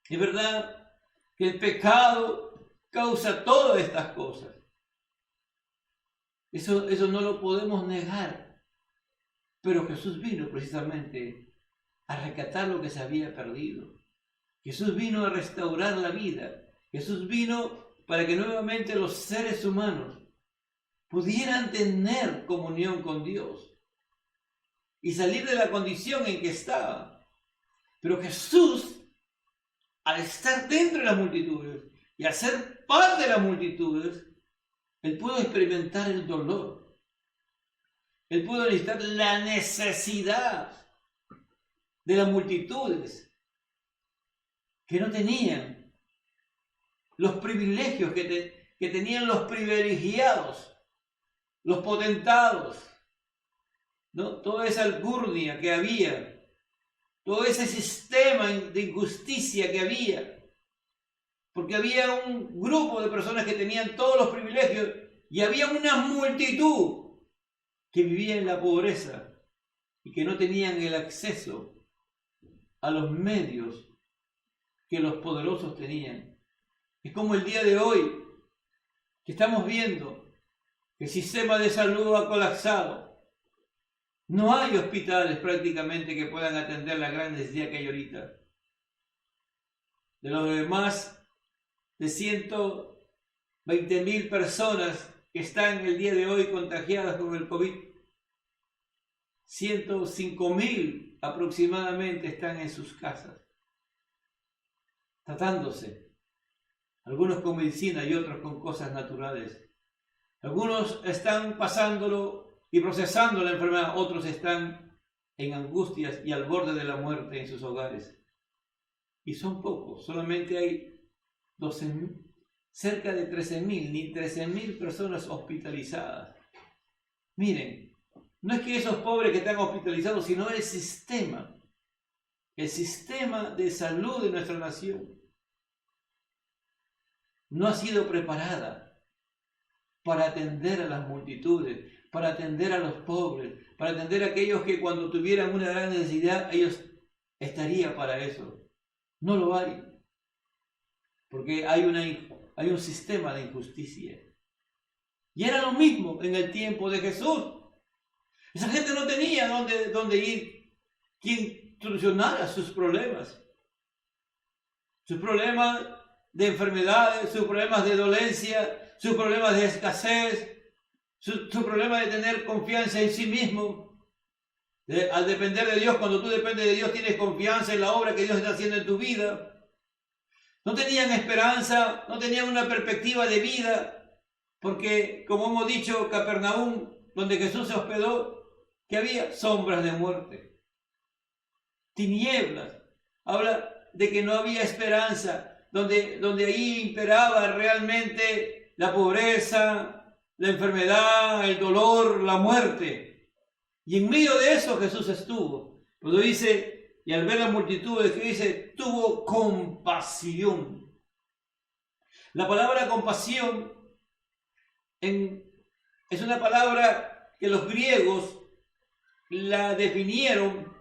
Es verdad que el pecado causa todas estas cosas. Eso no lo podemos negar. Pero Jesús vino precisamente a rescatar lo que se había perdido. Jesús vino a restaurar la vida. Jesús vino para que nuevamente los seres humanos pudieran tener comunión con Dios y salir de la condición en que estaba. Pero Jesús, al estar dentro de las multitudes y al ser parte de las multitudes, Él pudo experimentar el dolor. Él pudo necesitar la necesidad de las multitudes que no tenían los privilegios que tenían los privilegiados, los potentados, ¿no? Toda esa alcurnia que había, todo ese sistema de injusticia que había, porque había un grupo de personas que tenían todos los privilegios y había una multitud que vivía en la pobreza y que no tenían el acceso a los medios que los poderosos tenían. Es como el día de hoy, que estamos viendo que el sistema de salud ha colapsado. No hay hospitales prácticamente que puedan atender la gran necesidad que hay ahorita. De los demás de 120.000 personas que están el día de hoy contagiadas con el COVID, 105.000 aproximadamente están en sus casas, tratándose. Algunos con medicina y otros con cosas naturales. Algunos están pasándolo y procesando la enfermedad, otros están en angustias y al borde de la muerte en sus hogares. Y son pocos, solamente hay 12.000, cerca de 13.000, ni 13.000 personas hospitalizadas. Miren, no es que esos pobres que están hospitalizados, sino el sistema de salud de nuestra nación no ha sido preparada para atender a las multitudes, para atender a los pobres, para atender a aquellos que cuando tuvieran una gran necesidad, ellos estarían para eso. No lo hay, porque hay un sistema de injusticia. Y era lo mismo en el tiempo de Jesús. Esa gente no tenía dónde ir, quien solucionara sus problemas de enfermedades, sus problemas de dolencia, sus problemas de escasez, su problema de tener confianza en sí mismo. Al depender de Dios, cuando tú dependes de Dios, tienes confianza en la obra que Dios está haciendo en tu vida. No tenían esperanza, no tenían una perspectiva de vida, porque, como hemos dicho, Capernaum, donde Jesús se hospedó, que había sombras de muerte, tinieblas. Habla de que no había esperanza, donde ahí imperaba realmente la pobreza, la enfermedad, el dolor, la muerte. Y en medio de eso Jesús estuvo. Cuando dice, y al ver la multitud, dice, tuvo compasión. La palabra compasión es una palabra que los griegos la definieron.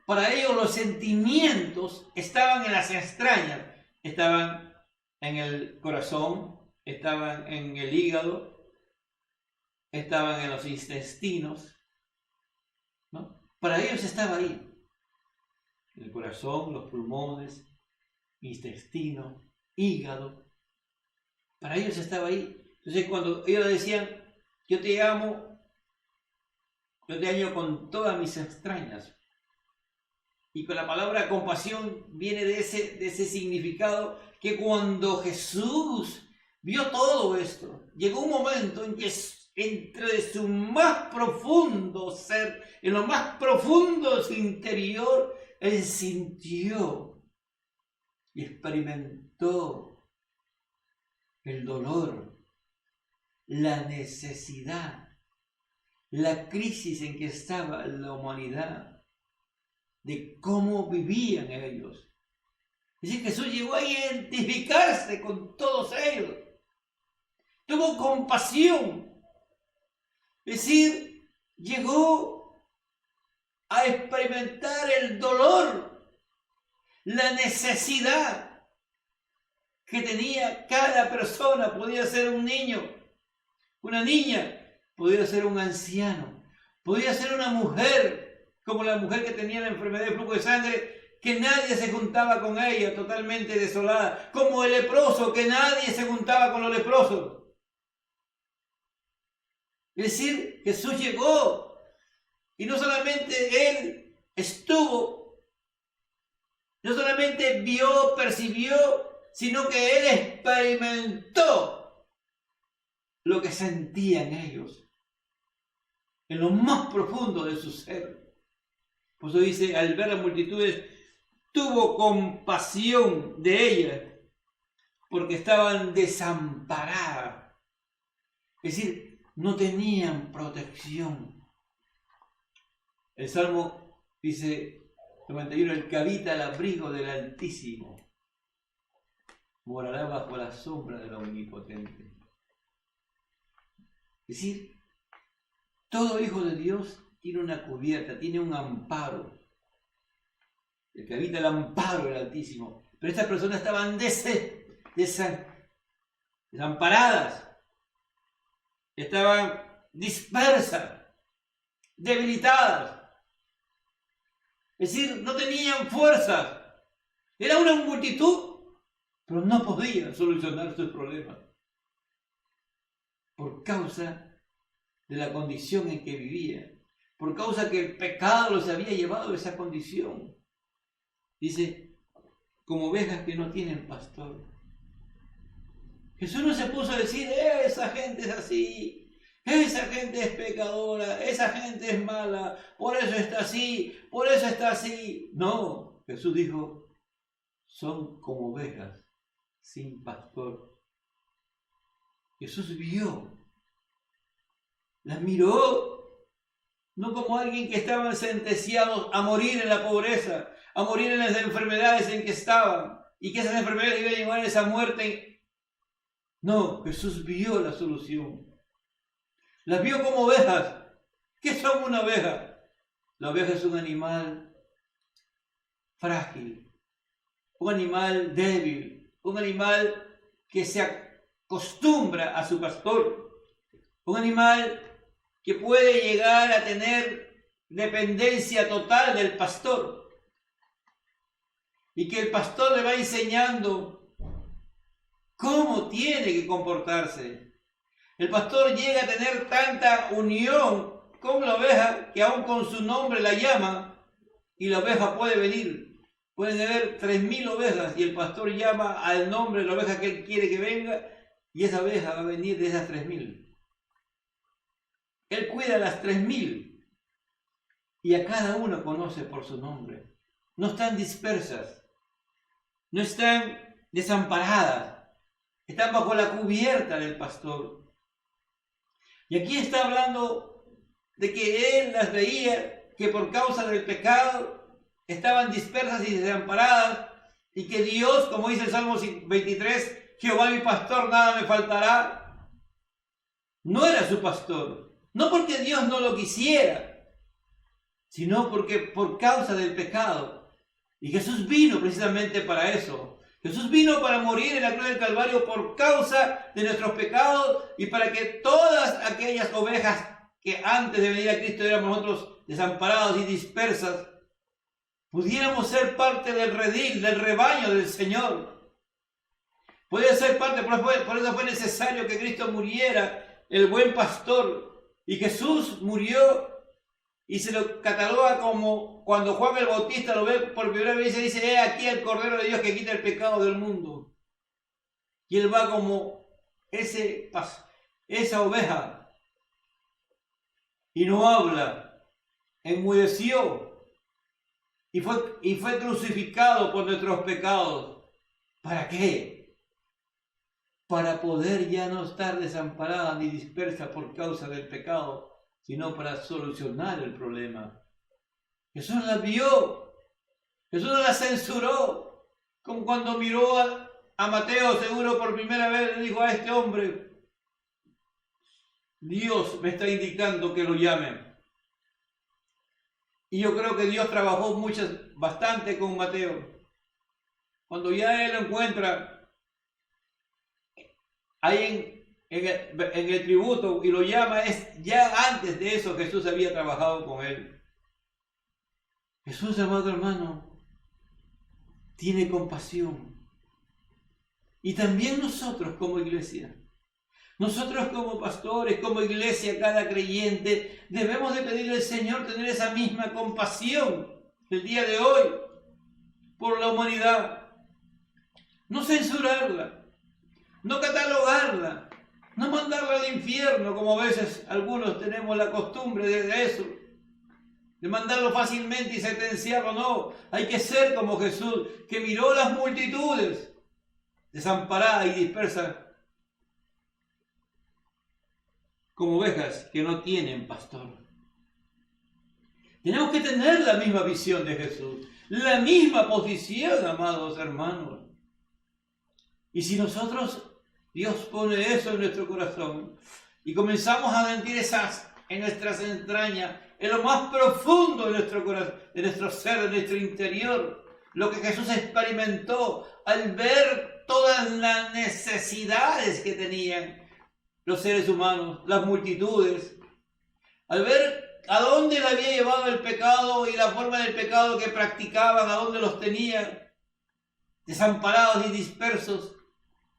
Para ellos los sentimientos estaban en las entrañas, estaban en el corazón, estaban en el hígado, estaban en los intestinos, ¿no? Para ellos estaba ahí, el corazón, los pulmones, intestino, hígado, para ellos estaba ahí. Entonces cuando ellos decían, yo te amo con todas mis entrañas. Y con la palabra compasión viene de ese significado, que cuando Jesús vio todo esto, llegó un momento en que entre su más profundo ser, en lo más profundo de su interior, Él sintió y experimentó el dolor, la necesidad, la crisis en que estaba la humanidad, de cómo vivían ellos. Es decir, Jesús llegó a identificarse con todos ellos. Tuvo compasión. Es decir, llegó a experimentar el dolor, la necesidad que tenía cada persona. Podía ser un niño, una niña, podía ser un anciano, podía ser una mujer, como la mujer que tenía la enfermedad de flujo de sangre, que nadie se juntaba con ella, totalmente desolada, como el leproso, que nadie se juntaba con los leprosos. Es decir, Jesús llegó y no solamente Él estuvo, no solamente vio, percibió, sino que Él experimentó lo que sentían ellos en lo más profundo de su ser. Por eso dice, al ver las multitudes, tuvo compasión de ellas, porque estaban desamparadas. Es decir, no tenían protección. El Salmo dice, 91, el que habita al abrigo del Altísimo morará bajo la sombra del Omnipotente. Es decir, todo hijo de Dios tiene una cubierta, tiene un amparo. El que habita el amparo del Altísimo. Pero estas personas estaban desamparadas, estaban dispersas, debilitadas. Es decir, no tenían fuerzas. Era una multitud, pero no podían solucionar sus problemas por causa de la condición en que vivían, por causa que el pecado los había llevado a esa condición. Dice, como ovejas que no tienen pastor. Jesús no se puso a decir, esa gente es así, esa gente es pecadora, esa gente es mala, por eso está así, por eso está así. No, Jesús dijo, son como ovejas sin pastor. Jesús vio, las miró, no como alguien que estaban sentenciados a morir en la pobreza, a morir en las enfermedades en que estaban, y que esas enfermedades iban a llevar a esa muerte. No, Jesús vio la solución. Las vio como ovejas. ¿Qué son una oveja? La oveja es un animal frágil, un animal débil, un animal que se acostumbra a su pastor, un animal que puede llegar a tener dependencia total del pastor y que el pastor le va enseñando cómo tiene que comportarse. El pastor llega a tener tanta unión con la oveja que aún con su nombre la llama y la oveja puede venir. Pueden haber 3,000 ovejas y el pastor llama al nombre de la oveja que él quiere que venga y esa oveja va a venir de esas 3,000. Él cuida a las 3,000 y a cada uno conoce por su nombre. No están dispersas, no están desamparadas, están bajo la cubierta del pastor. Y aquí está hablando de que él las veía que por causa del pecado estaban dispersas y desamparadas y que Dios, como dice el Salmo 23, Jehová mi pastor, nada me faltará. No era su pastor, no porque Dios no lo quisiera, sino porque por causa del pecado. Y Jesús vino precisamente para eso. Jesús vino para morir en la cruz del Calvario por causa de nuestros pecados y para que todas aquellas ovejas que antes de venir a Cristo éramos nosotros desamparados y dispersas, pudiéramos ser parte del redil, del rebaño del Señor. Puede ser parte, por eso fue necesario que Cristo muriera, el buen pastor. Y Jesús murió y se lo cataloga como cuando Juan el Bautista lo ve por primera vez y dice, aquí el Cordero de Dios que quita el pecado del mundo. Y él va como esa oveja y no habla, enmudeció y fue crucificado por nuestros pecados. ¿Para qué? Para poder ya no estar desamparada ni dispersa por causa del pecado, sino para solucionar el problema. Jesús la vio, Jesús no la censuró, como cuando miró a Mateo, seguro por primera vez, le dijo a este hombre, Dios me está indicando que lo llame. Y yo creo que Dios trabajó bastante con Mateo. Cuando ya él lo encuentra ahí en el tributo y lo llama, ya antes de eso Jesús había trabajado con él. Jesús, amado hermano, tiene compasión. Y también nosotros como iglesia, nosotros como pastores, como iglesia, cada creyente, debemos de pedirle al Señor tener esa misma compasión el día de hoy por la humanidad. No censurarla, no catalogarla, no mandarla al infierno, como a veces algunos tenemos la costumbre de eso, de mandarlo fácilmente y sentenciarlo. No, hay que ser como Jesús, que miró las multitudes desamparadas y dispersas como ovejas que no tienen pastor. Tenemos que tener la misma visión de Jesús, la misma posición, amados hermanos. Y si nosotros, Dios pone eso en nuestro corazón y comenzamos a sentir esas en nuestras entrañas, en lo más profundo de nuestro corazón, de nuestro ser, de nuestro interior, lo que Jesús experimentó al ver todas las necesidades que tenían los seres humanos, las multitudes, al ver a dónde le había llevado el pecado y la forma del pecado que practicaban, a dónde los tenían, desamparados y dispersos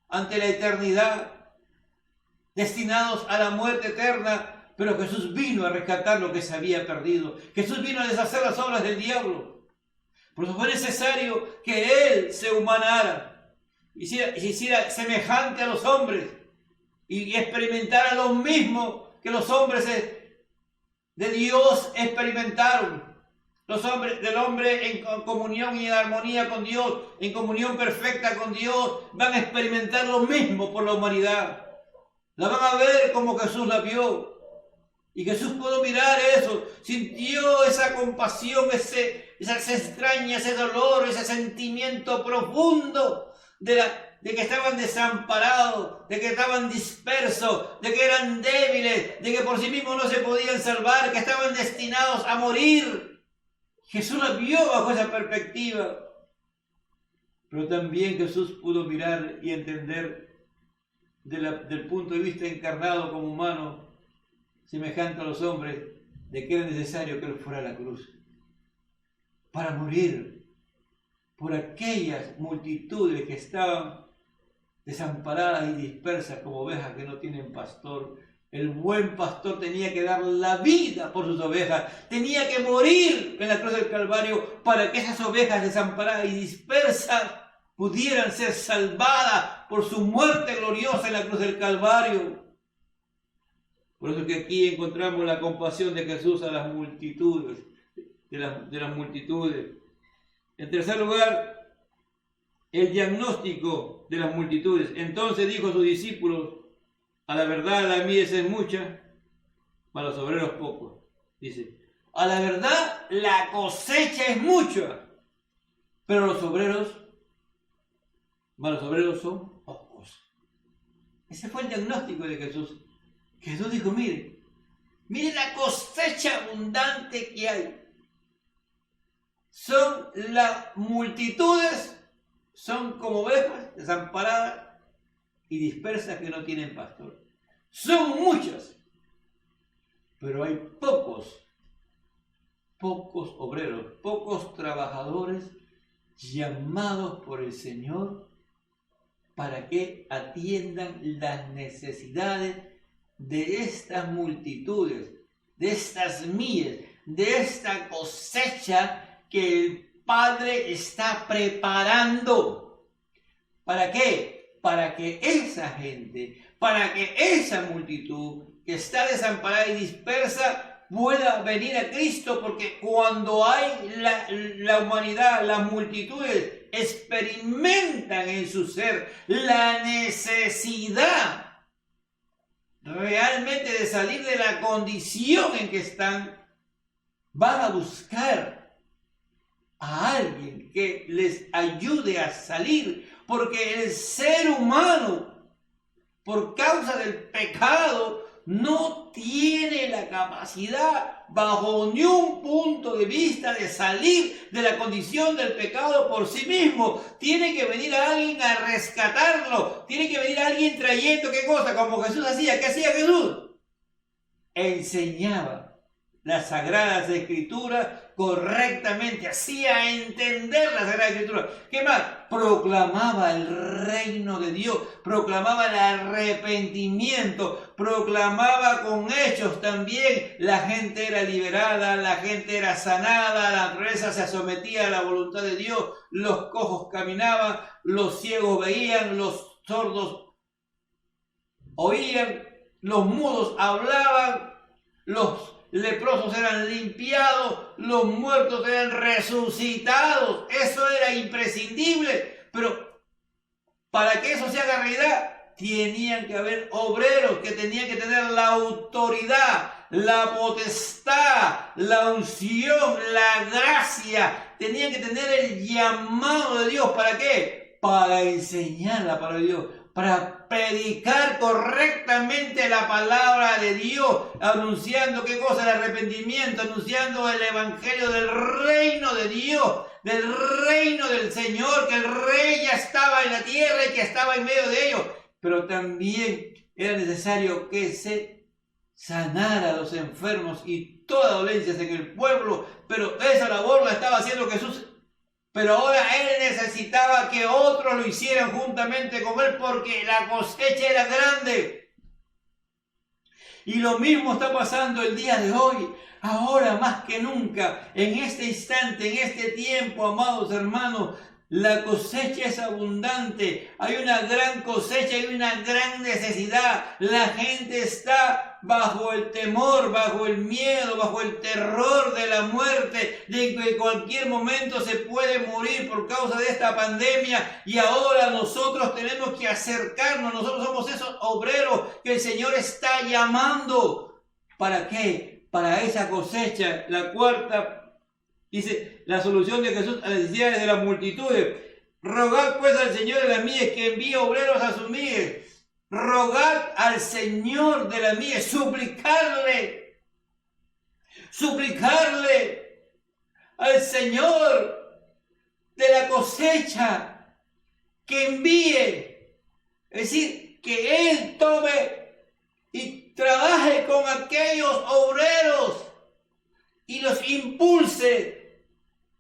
ante la eternidad, destinados a la muerte eterna, pero Jesús vino a rescatar lo que se había perdido. Jesús vino a deshacer las obras del diablo. Por eso fue necesario que Él se humanara, se hiciera semejante a los hombres y experimentara lo mismo que los hombres de Dios experimentaron. Los hombres del hombre en comunión y en armonía con Dios, en comunión perfecta con Dios, van a experimentar lo mismo por la humanidad. La van a ver como Jesús la vio. Y Jesús pudo mirar eso, sintió esa compasión, esas extrañas, ese dolor, ese sentimiento profundo de que estaban desamparados, de que estaban dispersos, de que eran débiles, de que por sí mismos no se podían salvar, que estaban destinados a morir. Jesús la vio bajo esa perspectiva. Pero también Jesús pudo mirar y entender del punto de vista encarnado como humano, semejante a los hombres, de que era necesario que Él fuera a la cruz para morir por aquellas multitudes que estaban desamparadas y dispersas como ovejas que no tienen pastor. El buen pastor tenía que dar la vida por sus ovejas, tenía que morir en la cruz del Calvario para que esas ovejas desamparadas y dispersas pudieran ser salvadas por su muerte gloriosa en la cruz del Calvario. Por eso que aquí encontramos la compasión de Jesús a las multitudes, de las multitudes. En tercer lugar, el diagnóstico de las multitudes. Entonces dijo a sus discípulos: a la verdad la mies es mucha, para los obreros pocos. Dice, a la verdad la cosecha es mucha, pero los obreros son pocos. Ese fue el diagnóstico de Jesús. Jesús dijo, mire la cosecha abundante que hay. Son las multitudes, son como ovejas desamparadas y dispersas que no tienen pastor. Son muchas, pero hay pocos obreros, pocos trabajadores llamados por el Señor para que atiendan las necesidades de estas multitudes, de estas mies, de esta cosecha que el Padre está preparando. ¿Para qué? Para que esa gente, para que esa multitud que está desamparada y dispersa pueda venir a Cristo, porque cuando hay la humanidad, las multitudes experimentan en su ser la necesidad realmente de salir de la condición en que están, van a buscar a alguien que les ayude a salir, porque el ser humano, por causa del pecado, no tiene la capacidad bajo ni un punto de vista de salir de la condición del pecado por sí mismo. Tiene que venir alguien a rescatarlo, tiene que venir alguien trayendo, ¿qué cosa? Como Jesús hacía. ¿Qué hacía Jesús? Enseñaba las Sagradas Escrituras correctamente, hacía entender las Sagradas Escrituras. ¿Qué más? Proclamaba el reino de Dios, proclamaba el arrepentimiento, proclamaba con hechos también. La gente era liberada, la gente era sanada, la naturaleza se sometía a la voluntad de Dios, los cojos caminaban, los ciegos veían, los sordos oían, los mudos hablaban, los leprosos eran limpiados, los muertos eran resucitados. Eso era imprescindible, pero para que eso se haga realidad, tenían que haber obreros que tenían que tener la autoridad, la potestad, la unción, la gracia, tenían que tener el llamado de Dios. ¿Para qué? Para enseñar la palabra de Dios, para predicar correctamente la palabra de Dios, anunciando ¿qué cosa? El arrepentimiento, anunciando el evangelio del reino de Dios, del reino del Señor, que el rey ya estaba en la tierra y que estaba en medio de ellos. Pero también era necesario que se sanara a los enfermos y todas dolencias en el pueblo, pero esa labor la estaba haciendo Jesús. Pero ahora él necesitaba que otros lo hicieran juntamente con él, porque la cosecha era grande. Y lo mismo está pasando el día de hoy, ahora más que nunca, en este instante, en este tiempo, amados hermanos. La cosecha es abundante, hay una gran cosecha, hay una gran necesidad. La gente está bajo el temor, bajo el miedo, bajo el terror de la muerte, de que en cualquier momento se puede morir por causa de esta pandemia. Y ahora nosotros tenemos que acercarnos, nosotros somos esos obreros que el Señor está llamando. ¿Para qué? Para esa cosecha. La cuarta dice, la solución de Jesús a las necesidades de las multitudes. Rogad pues al Señor de las mies que envíe obreros a sus mies. Rogad al Señor de las mies, suplicarle al Señor de la cosecha que envíe. Es decir, que Él tome y trabaje con aquellos obreros y los impulse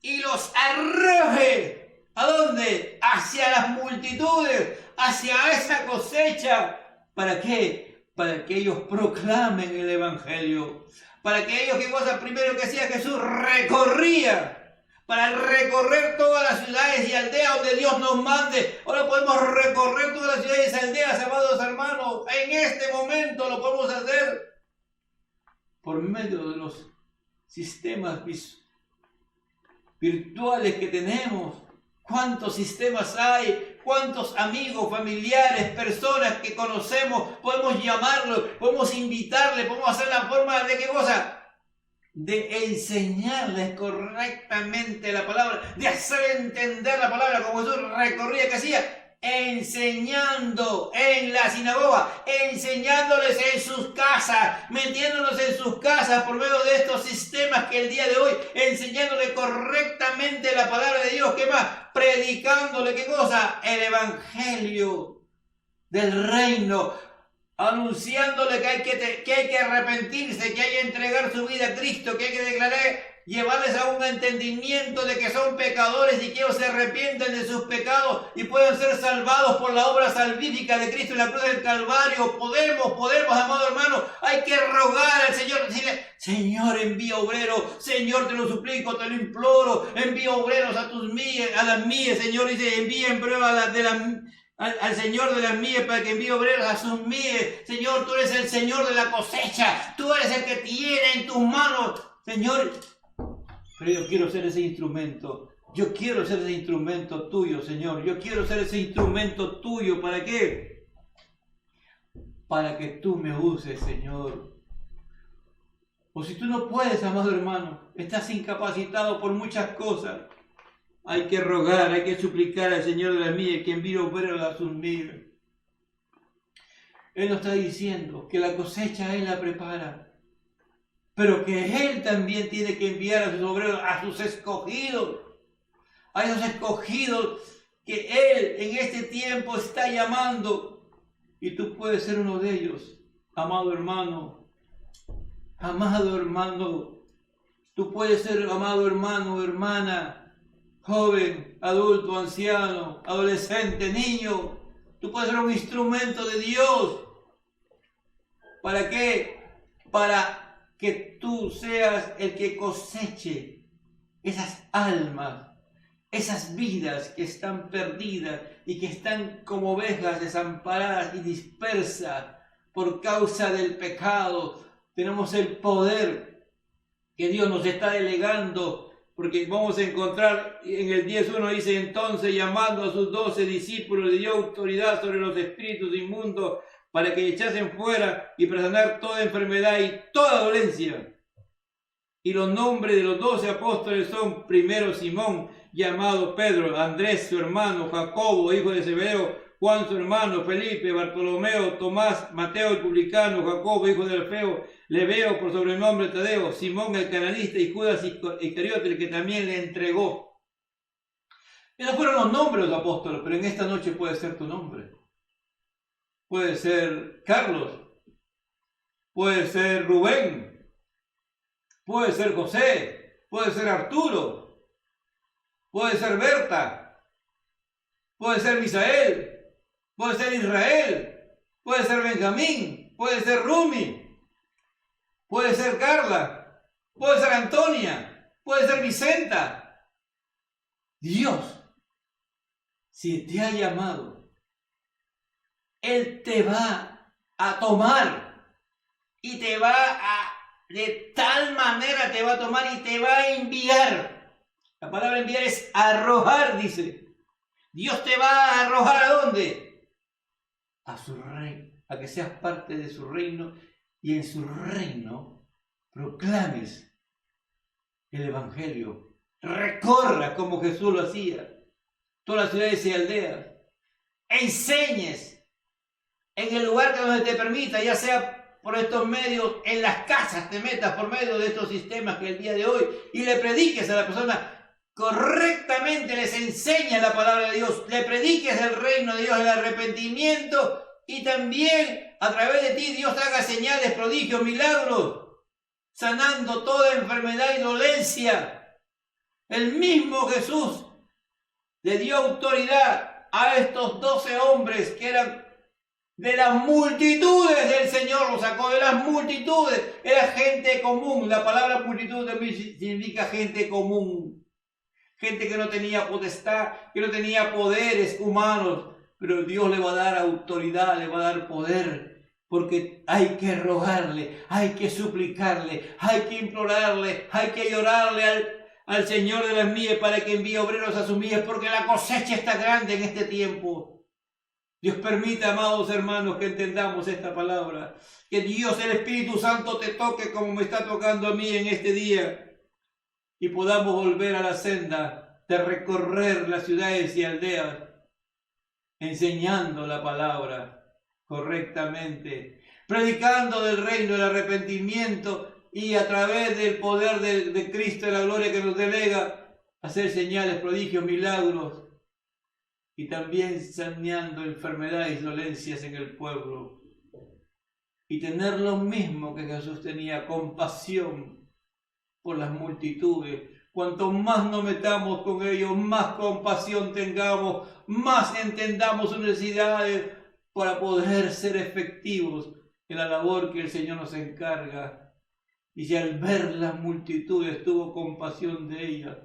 y los arroje. ¿A dónde? Hacia las multitudes, hacia esa cosecha. ¿Para qué? Para que ellos proclamen el evangelio. Para que ellos, ¿qué cosa? Primero que hacía Jesús, recorría. Para recorrer todas las ciudades y aldeas donde Dios nos mande. Ahora podemos recorrer todas las ciudades y aldeas, amados hermanos. En este momento lo podemos hacer por medio de los sistemas virtuales que tenemos. ¿Cuántos sistemas hay? ¿Cuántos amigos, familiares, personas que conocemos? Podemos llamarlos, podemos invitarles, podemos hacer la forma de ¿qué cosa? De enseñarles correctamente la palabra, de hacer entender la palabra, como Jesús recorría, que hacía, enseñando en la sinagoga, enseñándoles en sus casas, metiéndonos en sus casas por medio de estos sistemas que el día de hoy, enseñándole correctamente la palabra de Dios. ¿Qué más? Predicándole, ¿qué cosa? El evangelio del reino, anunciándole que hay que arrepentirse, que hay que entregar su vida a Cristo, que hay que declarar, llevarles a un entendimiento de que son pecadores y que ellos se arrepienten de sus pecados y pueden ser salvados por la obra salvífica de Cristo en la cruz del Calvario. Podemos, amado hermano, hay que rogar al Señor, decirle, Señor, envía obreros, Señor, te lo suplico, te lo imploro, envía obreros a tus mies, a las mías, Señor, dice, envía en prueba al Señor de las mies para que envíe obreros a sus mies. Señor, tú eres el Señor de la cosecha, tú eres el que tiene en tus manos, Señor. Pero yo quiero ser ese instrumento. Yo quiero ser ese instrumento tuyo, Señor. Yo quiero ser ese instrumento tuyo. ¿Para qué? Para que tú me uses, Señor. O si tú no puedes, amado hermano, estás incapacitado por muchas cosas, hay que rogar, hay que suplicar al Señor de la mies que envíe obreros a sus mies. Él nos está diciendo que la cosecha Él la prepara, pero que Él también tiene que enviar a sus obreros, a sus escogidos, a esos escogidos que Él en este tiempo está llamando. Y tú puedes ser uno de ellos, amado hermano. Amado hermano, tú puedes ser amado hermano o hermana, joven, adulto, anciano, adolescente, niño. Tú puedes ser un instrumento de Dios. ¿Para qué? Para que tú seas el que coseche esas almas, esas vidas que están perdidas y que están como ovejas desamparadas y dispersas por causa del pecado. Tenemos el poder que Dios nos está delegando, porque vamos a encontrar en el 10:1 dice: entonces, llamando a sus 12 discípulos, le dio autoridad sobre los espíritus inmundos para que echasen fuera y para sanar toda enfermedad y toda dolencia. Y los nombres de los 12 apóstoles son: primero Simón, llamado Pedro; Andrés su hermano; Jacobo, hijo de Zebedeo; Juan su hermano; Felipe; Bartolomeo; Tomás; Mateo el publicano; Jacobo, hijo de Alfeo; Lebeo, por sobrenombre Tadeo; Simón el cananista; y Judas Iscariote, el que también le entregó. Esos fueron los nombres de los apóstoles, pero en esta noche puede ser tu nombre. Puede ser Carlos, puede ser Rubén, puede ser José, puede ser Arturo, puede ser Berta, puede ser Misael, puede ser Israel, puede ser Benjamín, puede ser Rumi, puede ser Carla, puede ser Antonia, puede ser Vicenta. Dios, si te ha llamado, Él te va a tomar y te va a, de tal manera te va a tomar y te va a enviar. La palabra enviar es arrojar, dice. Dios te va a arrojar ¿a dónde? A su reino, a que seas parte de su reino y en su reino proclames el evangelio. Recorras como Jesús lo hacía, todas las ciudades y aldeas. Enseñes en el lugar que donde te permita, ya sea por estos medios, en las casas te metas por medio de estos sistemas que el día de hoy, y le prediques a la persona correctamente, les enseñas la palabra de Dios, le prediques el reino de Dios, el arrepentimiento, y también a través de ti Dios haga señales, prodigios, milagros, sanando toda enfermedad y dolencia. El mismo Jesús le dio autoridad a estos 12 hombres que eran de las multitudes del Señor, los sacó de las multitudes, era gente común. La palabra multitud también significa gente común, gente que no tenía potestad, que no tenía poderes humanos, pero Dios le va a dar autoridad, le va a dar poder, porque hay que rogarle, hay que suplicarle, hay que implorarle, hay que llorarle al Señor de las mies para que envíe obreros a sus mies, porque la cosecha está grande en este tiempo. Dios permita, amados hermanos, que entendamos esta palabra. Que Dios, el Espíritu Santo, te toque como me está tocando a mí en este día. Y podamos volver a la senda de recorrer las ciudades y aldeas, enseñando la palabra correctamente, predicando del reino, del arrepentimiento, y a través del poder de Cristo, de la gloria que nos delega, hacer señales, prodigios, milagros, y también saneando enfermedades y dolencias en el pueblo. Y tener lo mismo que Jesús tenía, compasión por las multitudes. Cuanto más nos metamos con ellos, más compasión tengamos, más entendamos sus necesidades para poder ser efectivos en la labor que el Señor nos encarga. Y si al ver las multitudes tuvo compasión de ellas,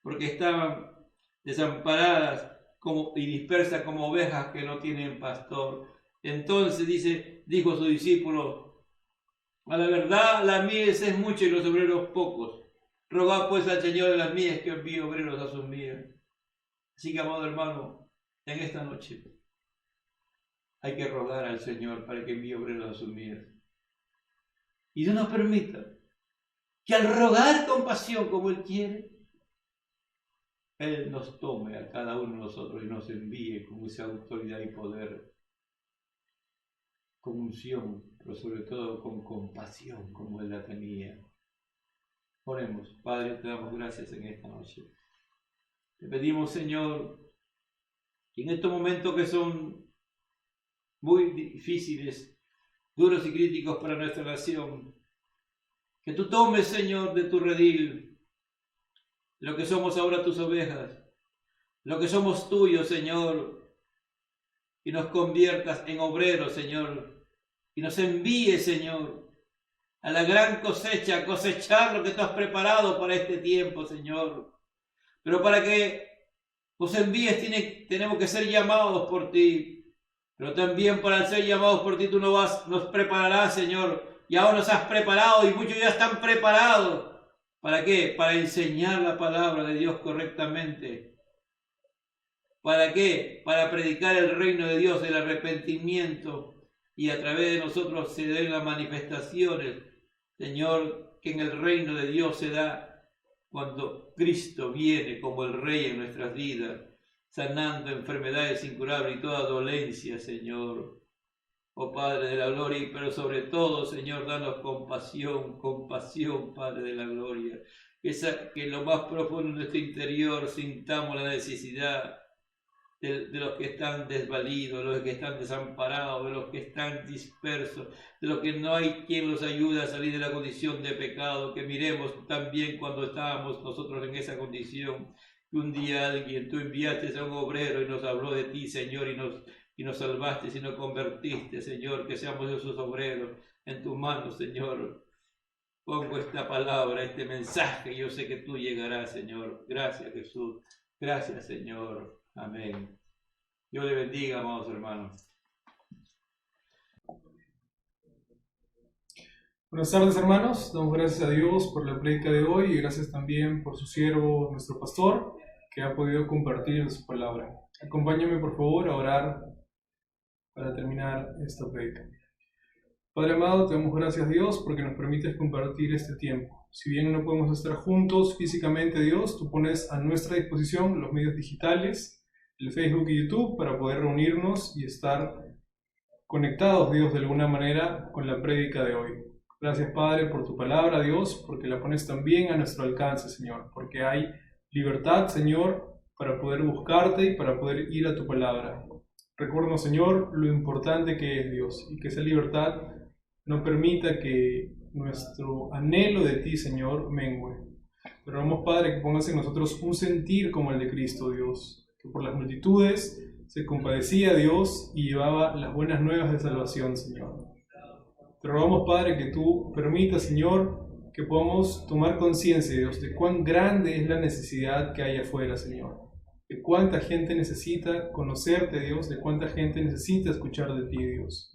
porque estaban desamparadas y dispersas como ovejas que no tienen pastor. Entonces dijo a sus discípulos: a la verdad la mies es mucha y los obreros pocos. Rogad pues al Señor de las mies que envíe obreros a sus mies. Así que, amado hermano, en esta noche hay que rogar al Señor para que envíe obreros a sus mies. Y Dios nos permita que al rogar con pasión como Él quiere, Él nos tome a cada uno de nosotros y nos envíe con esa autoridad y poder, con unción, pero sobre todo con compasión como Él la tenía. Oremos. Padre, te damos gracias en esta noche. Te pedimos, Señor, que en estos momentos que son muy difíciles, duros y críticos para nuestra nación, Que tú tomes, Señor, de tu redil lo que somos ahora tus ovejas, lo que somos tuyos, Señor, y nos conviertas en obreros, Señor, y nos envíes, Señor, a la gran cosecha, a cosechar lo que tú has preparado para este tiempo, Señor. Pero para que nos envíes tenemos que ser llamados por ti, pero también para ser llamados por ti tú nos prepararás, Señor, y ahora nos has preparado y muchos ya están preparados. ¿Para qué? Para enseñar la palabra de Dios correctamente. ¿Para qué? Para predicar el reino de Dios, el arrepentimiento, y a través de nosotros se den las manifestaciones, Señor, que en el reino de Dios se da cuando Cristo viene como el Rey en nuestras vidas, sanando enfermedades incurables y toda dolencia, Señor. Oh Padre de la gloria, pero sobre todo, Señor, danos compasión, Padre de la gloria. Que en lo más profundo de nuestro interior sintamos la necesidad de los que están desvalidos, de los que están desamparados, de los que están dispersos, de los que no hay quien los ayude a salir de la condición de pecado, que miremos también cuando estábamos nosotros en esa condición, que un día tú enviaste a un obrero y nos habló de ti, Señor, y nos salvaste y nos convertiste, Señor, que seamos esos obreros en tus manos, Señor. Pongo esta palabra, este mensaje, yo sé que tú llegarás, Señor. Gracias, Jesús. Gracias, Señor. Amén. Dios le bendiga, amados hermanos. Buenas tardes, hermanos. Damos gracias a Dios por la prédica de hoy y gracias también por su siervo, nuestro pastor, que ha podido compartir su palabra. Acompáñame, por favor, a orar para terminar esta prédica. Padre amado, te damos gracias, Dios, porque nos permites compartir este tiempo. Si bien no podemos estar juntos físicamente, Dios, tú pones a nuestra disposición los medios digitales, el Facebook y YouTube, para poder reunirnos y estar conectados, Dios, de alguna manera con la prédica de hoy. Gracias, Padre, por tu palabra, Dios, porque la pones también a nuestro alcance, Señor, porque hay libertad, Señor, para poder buscarte y para poder ir a tu palabra. Recuerda, Señor, lo importante que es, Dios, y que esa libertad no permita que nuestro anhelo de ti, Señor, mengue. Pero vamos, Padre, que pongas en nosotros un sentir como el de Cristo, Dios, que por las multitudes se compadecía, Dios, y llevaba las buenas nuevas de salvación, Señor. Te rogamos, Padre, que tú permitas, Señor, que podamos tomar conciencia, Dios, de cuán grande es la necesidad que hay afuera, Señor. De cuánta gente necesita conocerte, Dios, de cuánta gente necesita escuchar de ti, Dios.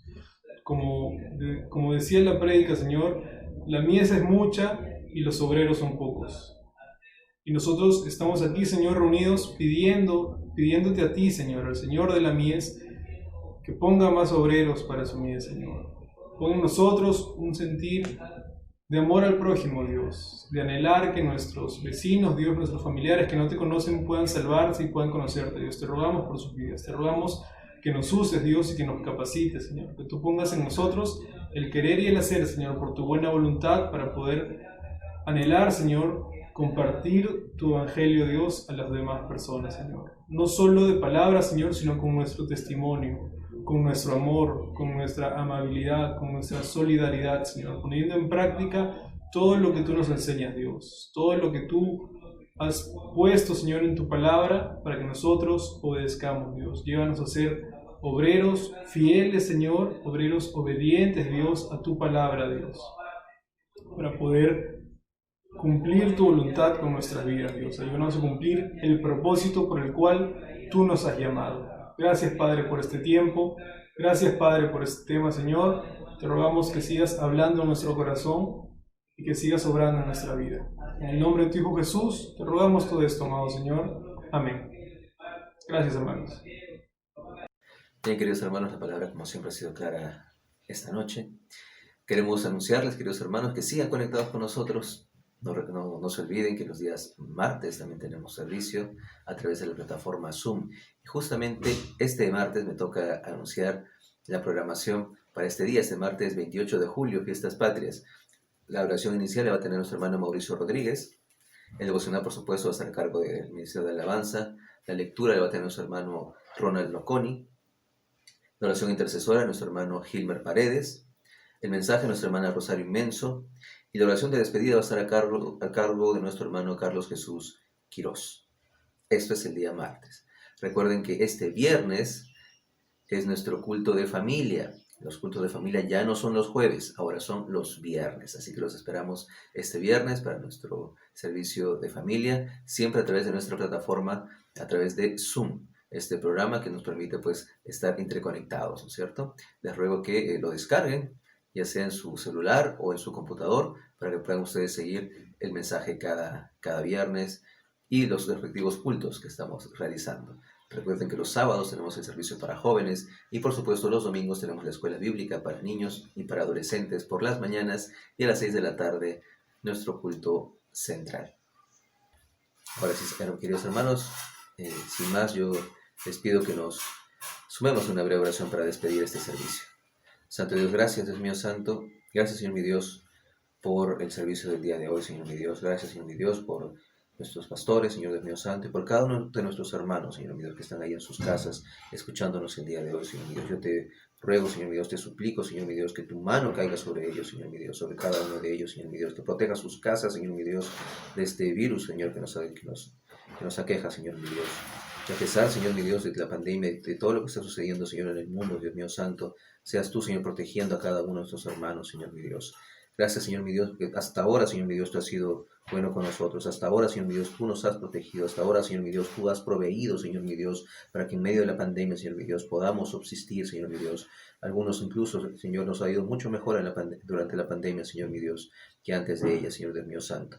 Como decía en la prédica, Señor, la mies es mucha y los obreros son pocos. Y nosotros estamos aquí, Señor, reunidos pidiéndote a ti, Señor, al Señor de la mies, que ponga más obreros para su mies, Señor. Pon en nosotros un sentir de amor al prójimo, Dios, de anhelar que nuestros vecinos, Dios, nuestros familiares que no te conocen puedan salvarse y puedan conocerte, Dios. Te rogamos por sus vidas, te rogamos que nos uses, Dios, y que nos capacites, Señor, que tú pongas en nosotros el querer y el hacer, Señor, por tu buena voluntad para poder anhelar, Señor, compartir tu evangelio, Dios, a las demás personas, Señor. No solo de palabras, Señor, sino con nuestro testimonio, con nuestro amor, con nuestra amabilidad, con nuestra solidaridad, Señor, poniendo en práctica todo lo que tú nos enseñas, Dios, todo lo que tú has puesto, Señor, en tu palabra para que nosotros obedezcamos, Dios. Llévanos a ser obreros fieles, Señor, obreros obedientes, Dios, a tu palabra, Dios, para poder cumplir tu voluntad con nuestras vidas, Dios. Ayúdanos a cumplir el propósito por el cual tú nos has llamado. Gracias, Padre, por este tiempo. Gracias, Padre, por este tema, Señor. Te rogamos que sigas hablando en nuestro corazón y que sigas obrando en nuestra vida. En el nombre de tu Hijo Jesús, te rogamos todo esto, amado Señor. Amén. Gracias, hermanos. Bien, queridos hermanos, la palabra, como siempre, ha sido clara esta noche. Queremos anunciarles, queridos hermanos, que sigan conectados con nosotros. No se olviden que los días martes también tenemos servicio a través de la plataforma Zoom. Y justamente este martes me toca anunciar la programación para este día, este martes 28 de julio, Fiestas Patrias. La oración inicial la va a tener nuestro hermano Mauricio Rodríguez. El devocional, por supuesto, va a estar a cargo del Ministerio de Alabanza. La lectura la va a tener nuestro hermano Ronald Loconi. La oración intercesora, nuestro hermano Gilmer Paredes. El mensaje, nuestra hermana Rosario Inmenso. Y la oración de despedida va a estar a cargo de nuestro hermano Carlos Jesús Quirós. Esto es el día martes. Recuerden que este viernes es nuestro culto de familia. Los cultos de familia ya no son los jueves, ahora son los viernes. Así que los esperamos este viernes para nuestro servicio de familia, siempre a través de nuestra plataforma, a través de Zoom. Este programa que nos permite pues estar interconectados, ¿no es cierto? Les ruego que lo descarguen, ya sea en su celular o en su computador, para que puedan ustedes seguir el mensaje cada viernes y los respectivos cultos que estamos realizando. Recuerden que los sábados tenemos el servicio para jóvenes y por supuesto los domingos tenemos la escuela bíblica para niños y para adolescentes por las mañanas y a las 6 de la tarde nuestro culto central. Ahora sí, queridos hermanos, sin más yo les pido que nos sumemos a una breve oración para despedir este servicio. Santo Dios, gracias, Dios mío santo. Gracias, Señor mi Dios, por el servicio del día de hoy, Señor mi Dios. Gracias, Señor mi Dios, por nuestros pastores, Señor Dios mío santo, y por cada uno de nuestros hermanos, Señor mi Dios, que están ahí en sus casas, escuchándonos el día de hoy, Señor mi Dios. Yo te ruego, Señor mi Dios, te suplico, Señor mi Dios, que tu mano caiga sobre ellos, Señor mi Dios, sobre cada uno de ellos, Señor mi Dios, que proteja sus casas, Señor mi Dios, de este virus, Señor, que nos aqueja, Señor mi Dios. Que a pesar, Señor mi Dios, de la pandemia, de todo lo que está sucediendo, Señor, en el mundo, Dios mío santo, seas tú, Señor, protegiendo a cada uno de nuestros hermanos, Señor mi Dios. Gracias, Señor mi Dios, porque hasta ahora, Señor mi Dios, tú has sido bueno con nosotros. Hasta ahora, Señor mi Dios, tú nos has protegido. Hasta ahora, Señor mi Dios, tú has proveído, Señor mi Dios, para que en medio de la pandemia, Señor mi Dios, podamos subsistir, Señor mi Dios. Algunos incluso, Señor, nos ha ido mucho mejor durante la pandemia, Señor mi Dios, que antes de ella, Señor Dios mío santo.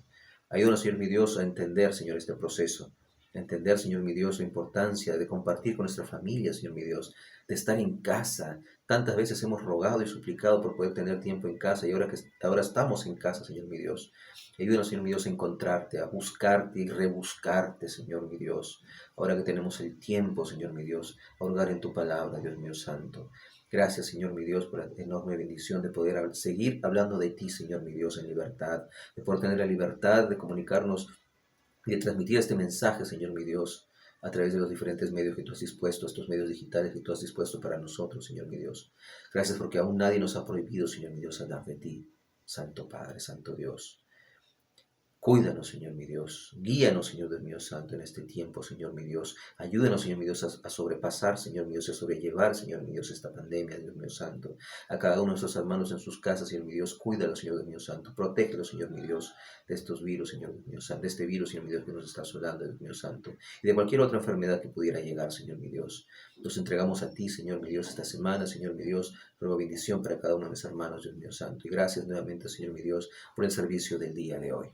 Ayúdanos, Señor mi Dios, a entender, Señor, este proceso. Entender, Señor mi Dios, la importancia de compartir con nuestra familia, Señor mi Dios, de estar en casa. Tantas veces hemos rogado y suplicado por poder tener tiempo en casa y ahora estamos en casa, Señor mi Dios. Ayúdanos, Señor mi Dios, a encontrarte, a buscarte y rebuscarte, Señor mi Dios. Ahora que tenemos el tiempo, Señor mi Dios, a hurgar en tu palabra, Dios mío santo. Gracias, Señor mi Dios, por la enorme bendición de poder seguir hablando de ti, Señor mi Dios, en libertad, de poder tener la libertad de comunicarnos y de transmitir este mensaje, Señor mi Dios, a través de los diferentes medios que tú has dispuesto, estos medios digitales que tú has dispuesto para nosotros, Señor mi Dios. Gracias porque aún nadie nos ha prohibido, Señor mi Dios, hablar de ti, Santo Padre, Santo Dios. Cuídanos, Señor mi Dios. Guíanos, Señor Dios mío santo, en este tiempo, Señor mi Dios. Ayúdanos, Señor mi Dios, a sobrepasar, Señor mi Dios, a sobrellevar, Señor mi Dios, esta pandemia, Dios mío santo. A cada uno de nuestros hermanos en sus casas, Señor mi Dios, cuídalos, Señor Dios mío santo. Protégelos, Señor mi Dios, de estos virus, Señor Dios mío santo, de este virus, Señor mi Dios, que nos está asolando, Dios mío santo. Y de cualquier otra enfermedad que pudiera llegar, Señor mi Dios. Nos entregamos a ti, Señor mi Dios, esta semana, Señor mi Dios. Ruego bendición para cada uno de mis hermanos, Dios mío santo. Y gracias nuevamente, Señor mi Dios, por el servicio del día de hoy.